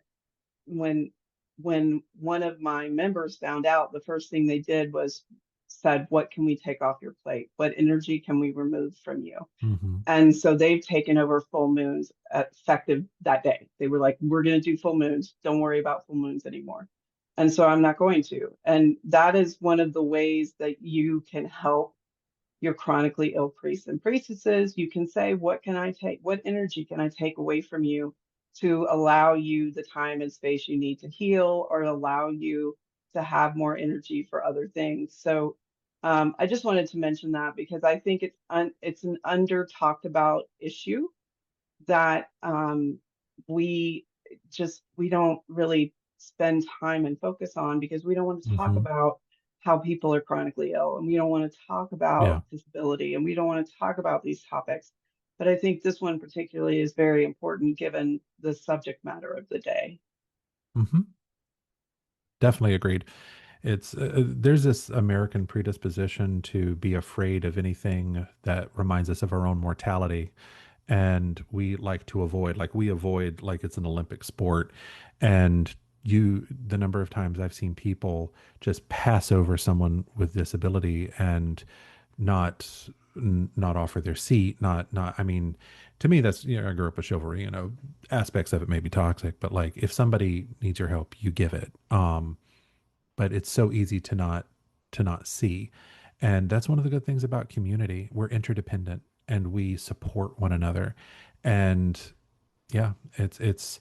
when one of my members found out, the first thing they did was said, "What can we take off your plate? What energy can we remove from you?" Mhm. And so they've taken over full moons effective that day. They were like, "We're going to do full moons. Don't worry about full moons anymore." And so I'm not going to. And that is one of the ways that you can help your chronically ill priests and priestesses. You can say, what can I take? What energy can I take away from you to allow you the time and space you need to heal or allow you to have more energy for other things? So I just wanted to mention that because I think it's an under talked about issue that we we don't really spend time and focus on because we don't want to talk Mhm. about how people are chronically ill and we don't want to talk about Yeah. disability and we don't want to talk about these topics. But I think this one particularly is very important given the subject matter of the day. Mhm. Definitely agreed. It's there's this American predisposition to be afraid of anything that reminds us of our own mortality, and we like to avoid, like we avoid like it's an Olympic sport. And the number of times I've seen people just pass over someone with disability and not not offer their seat, not I mean, to me that's, I grew up with chivalry, aspects of it may be toxic, but like if somebody needs your help, you give it. But it's so easy to not see. And that's one of the good things about community. We're interdependent and we support one another. And yeah, it's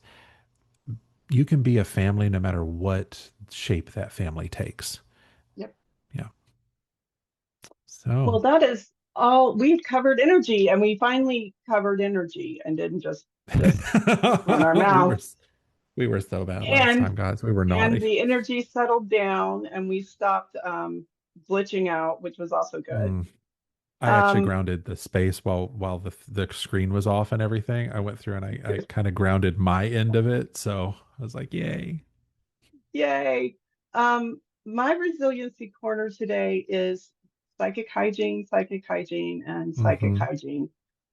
you can be a family no matter what shape that family takes. Yep. Yeah. Well, So that is all we've covered energy and we finally covered energy and didn't just run our we were mouth. we were so bad last And time, guys. We were and naughty. the energy settled down and we stopped glitching out, which was also good. Mm. I actually Um, grounded the space while the screen was off and everything. I went through and I kind of grounded my end of it. So I was like, yay. Yay. Um, My resiliency corner today is psychic hygiene, and psychic Mm-hmm. hygiene.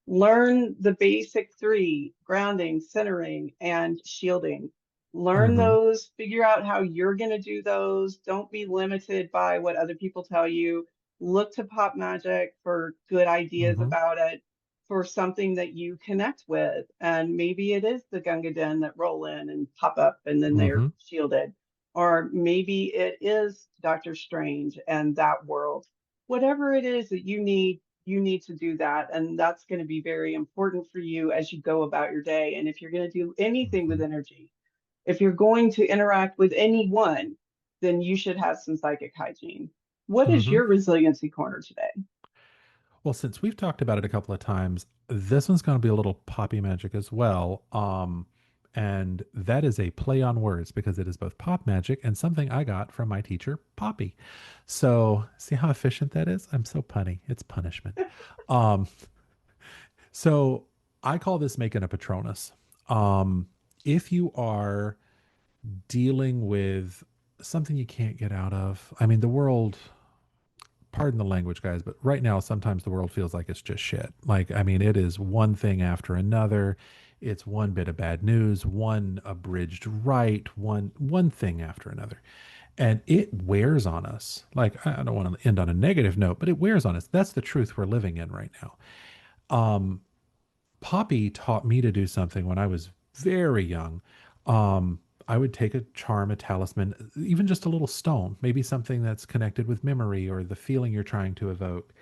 Learn the basic three: grounding, centering, and shielding. Learn Mm-hmm. those, figure out how you're going to do those. Don't be limited by what other people tell you. Look to pop magic for good ideas Mm-hmm. about it, for something that you connect with. And maybe it is the Gunga Den that roll in and pop up and then they're Mm-hmm. shielded. Or maybe it is Doctor Strange and that world. Whatever it is that you need to do that. And that's going to be very important for you as you go about your day. And if you're going to do anything with energy, if you're going to interact with anyone, then you should have some psychic hygiene. What is Mm-hmm. your resiliency corner today? Well, since we've talked about it a couple of times, this one's going to be a little poppy magic as well. And that is a play on words because it is both pop magic and something I got from my teacher, Poppy. So, see how efficient that is? I'm so punny. It's punishment. Um, so I call this making a Patronus. If you are dealing with something you can't get out of, I mean, the world, pardon the language, guys, but right now, sometimes the world feels like it's just shit. Like, I mean, it is one thing after another. It's one bit of bad news, one abridged right, one thing after another. And it wears on us. Like, I don't want to end on a negative note, but it wears on us. That's the truth we're living in right now. Um, Poppy taught me to do something when I was very young. Um, I would take a charm, a talisman, even just a little stone, maybe something that's connected with memory or the feeling you're trying to evoke.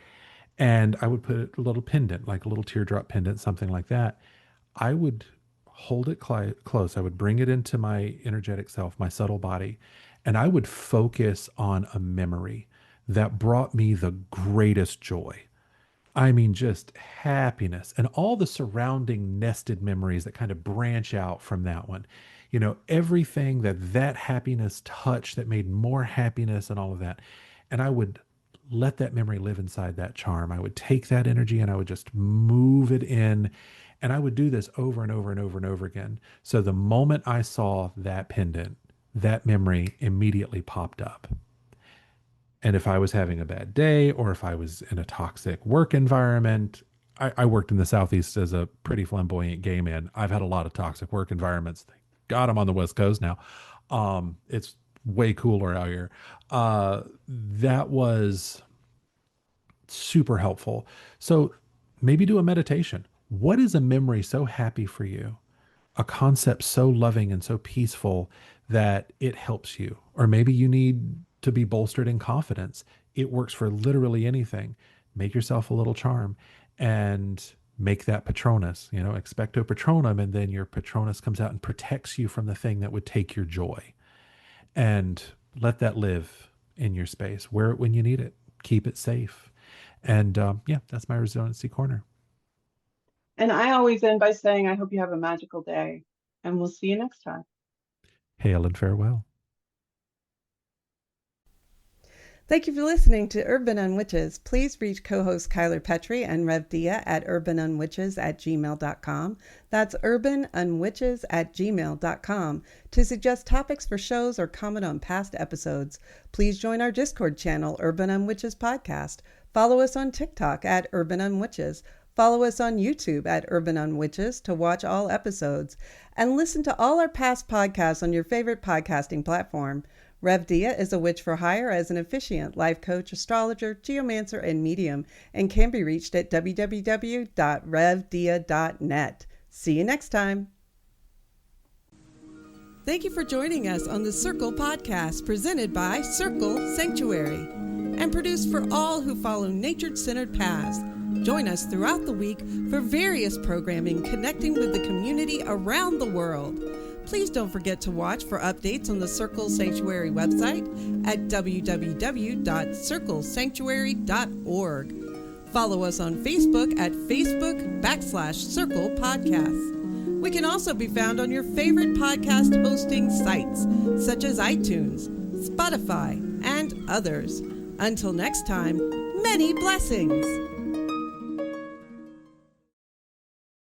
And I would put a little pendant, like a little teardrop pendant, something like that. I would hold it close. I would bring it into my energetic self, my subtle body, and I would focus on a memory that brought me the greatest joy. I mean, just happiness and all the surrounding nested memories that kind of branch out from that one. You know, everything that happiness touched that made more happiness and all of that. And I would let that memory live inside that charm. I would take that energy and I would just move it in. And I would do this over and over and over and over again. So the moment I saw that pendant, that memory immediately popped up. And if I was having a bad day or if I was in a toxic work environment, I worked in the Southeast as a pretty flamboyant gay man. I've had a lot of toxic work environments. Thank God I'm on the West Coast now. It's way cooler out here. That was super helpful. So maybe do a meditation. What is a memory so happy for you? A concept so loving and so peaceful that it helps you. Or maybe you need to be bolstered in confidence. It works for literally anything. Make yourself a little charm and make that Patronus, you know, expecto Patronum. And then your Patronus comes out and protects you from the thing that would take your joy. And let that live in your space. Wear it when you need it. Keep it safe. And yeah, that's my resiliency corner. And I always end by saying, I hope you have a magical day, and we'll see you next time. Hail and farewell. Thank you for listening to Urban Unwitches. Please reach co-host Kyler Petrie and Rev Dia at urbanunwitches@gmail.com. That's urbanunwitches@gmail.com to suggest topics for shows or comment on past episodes. Please join our Discord channel, Urban Unwitches Podcast. Follow us on TikTok at Urban Unwitches. Follow us on YouTube at Urban Unwitches to watch all episodes. And listen to all our past podcasts on your favorite podcasting platform. Rev Dia is a witch for hire as an officiant, life coach, astrologer, geomancer, and medium, and can be reached at www.revdia.net. See you next time. Thank you for joining us on the Circle Podcast, presented by Circle Sanctuary, and produced for all who follow nature-centered paths. Join us throughout the week for various programming connecting with the community around the world. Please don't forget to watch for updates on the Circle Sanctuary website at www.circlesanctuary.org. Follow us on Facebook at Facebook/Circle Podcasts. We can also be found on your favorite podcast hosting sites, such as iTunes, Spotify, and others. Until next time, many blessings.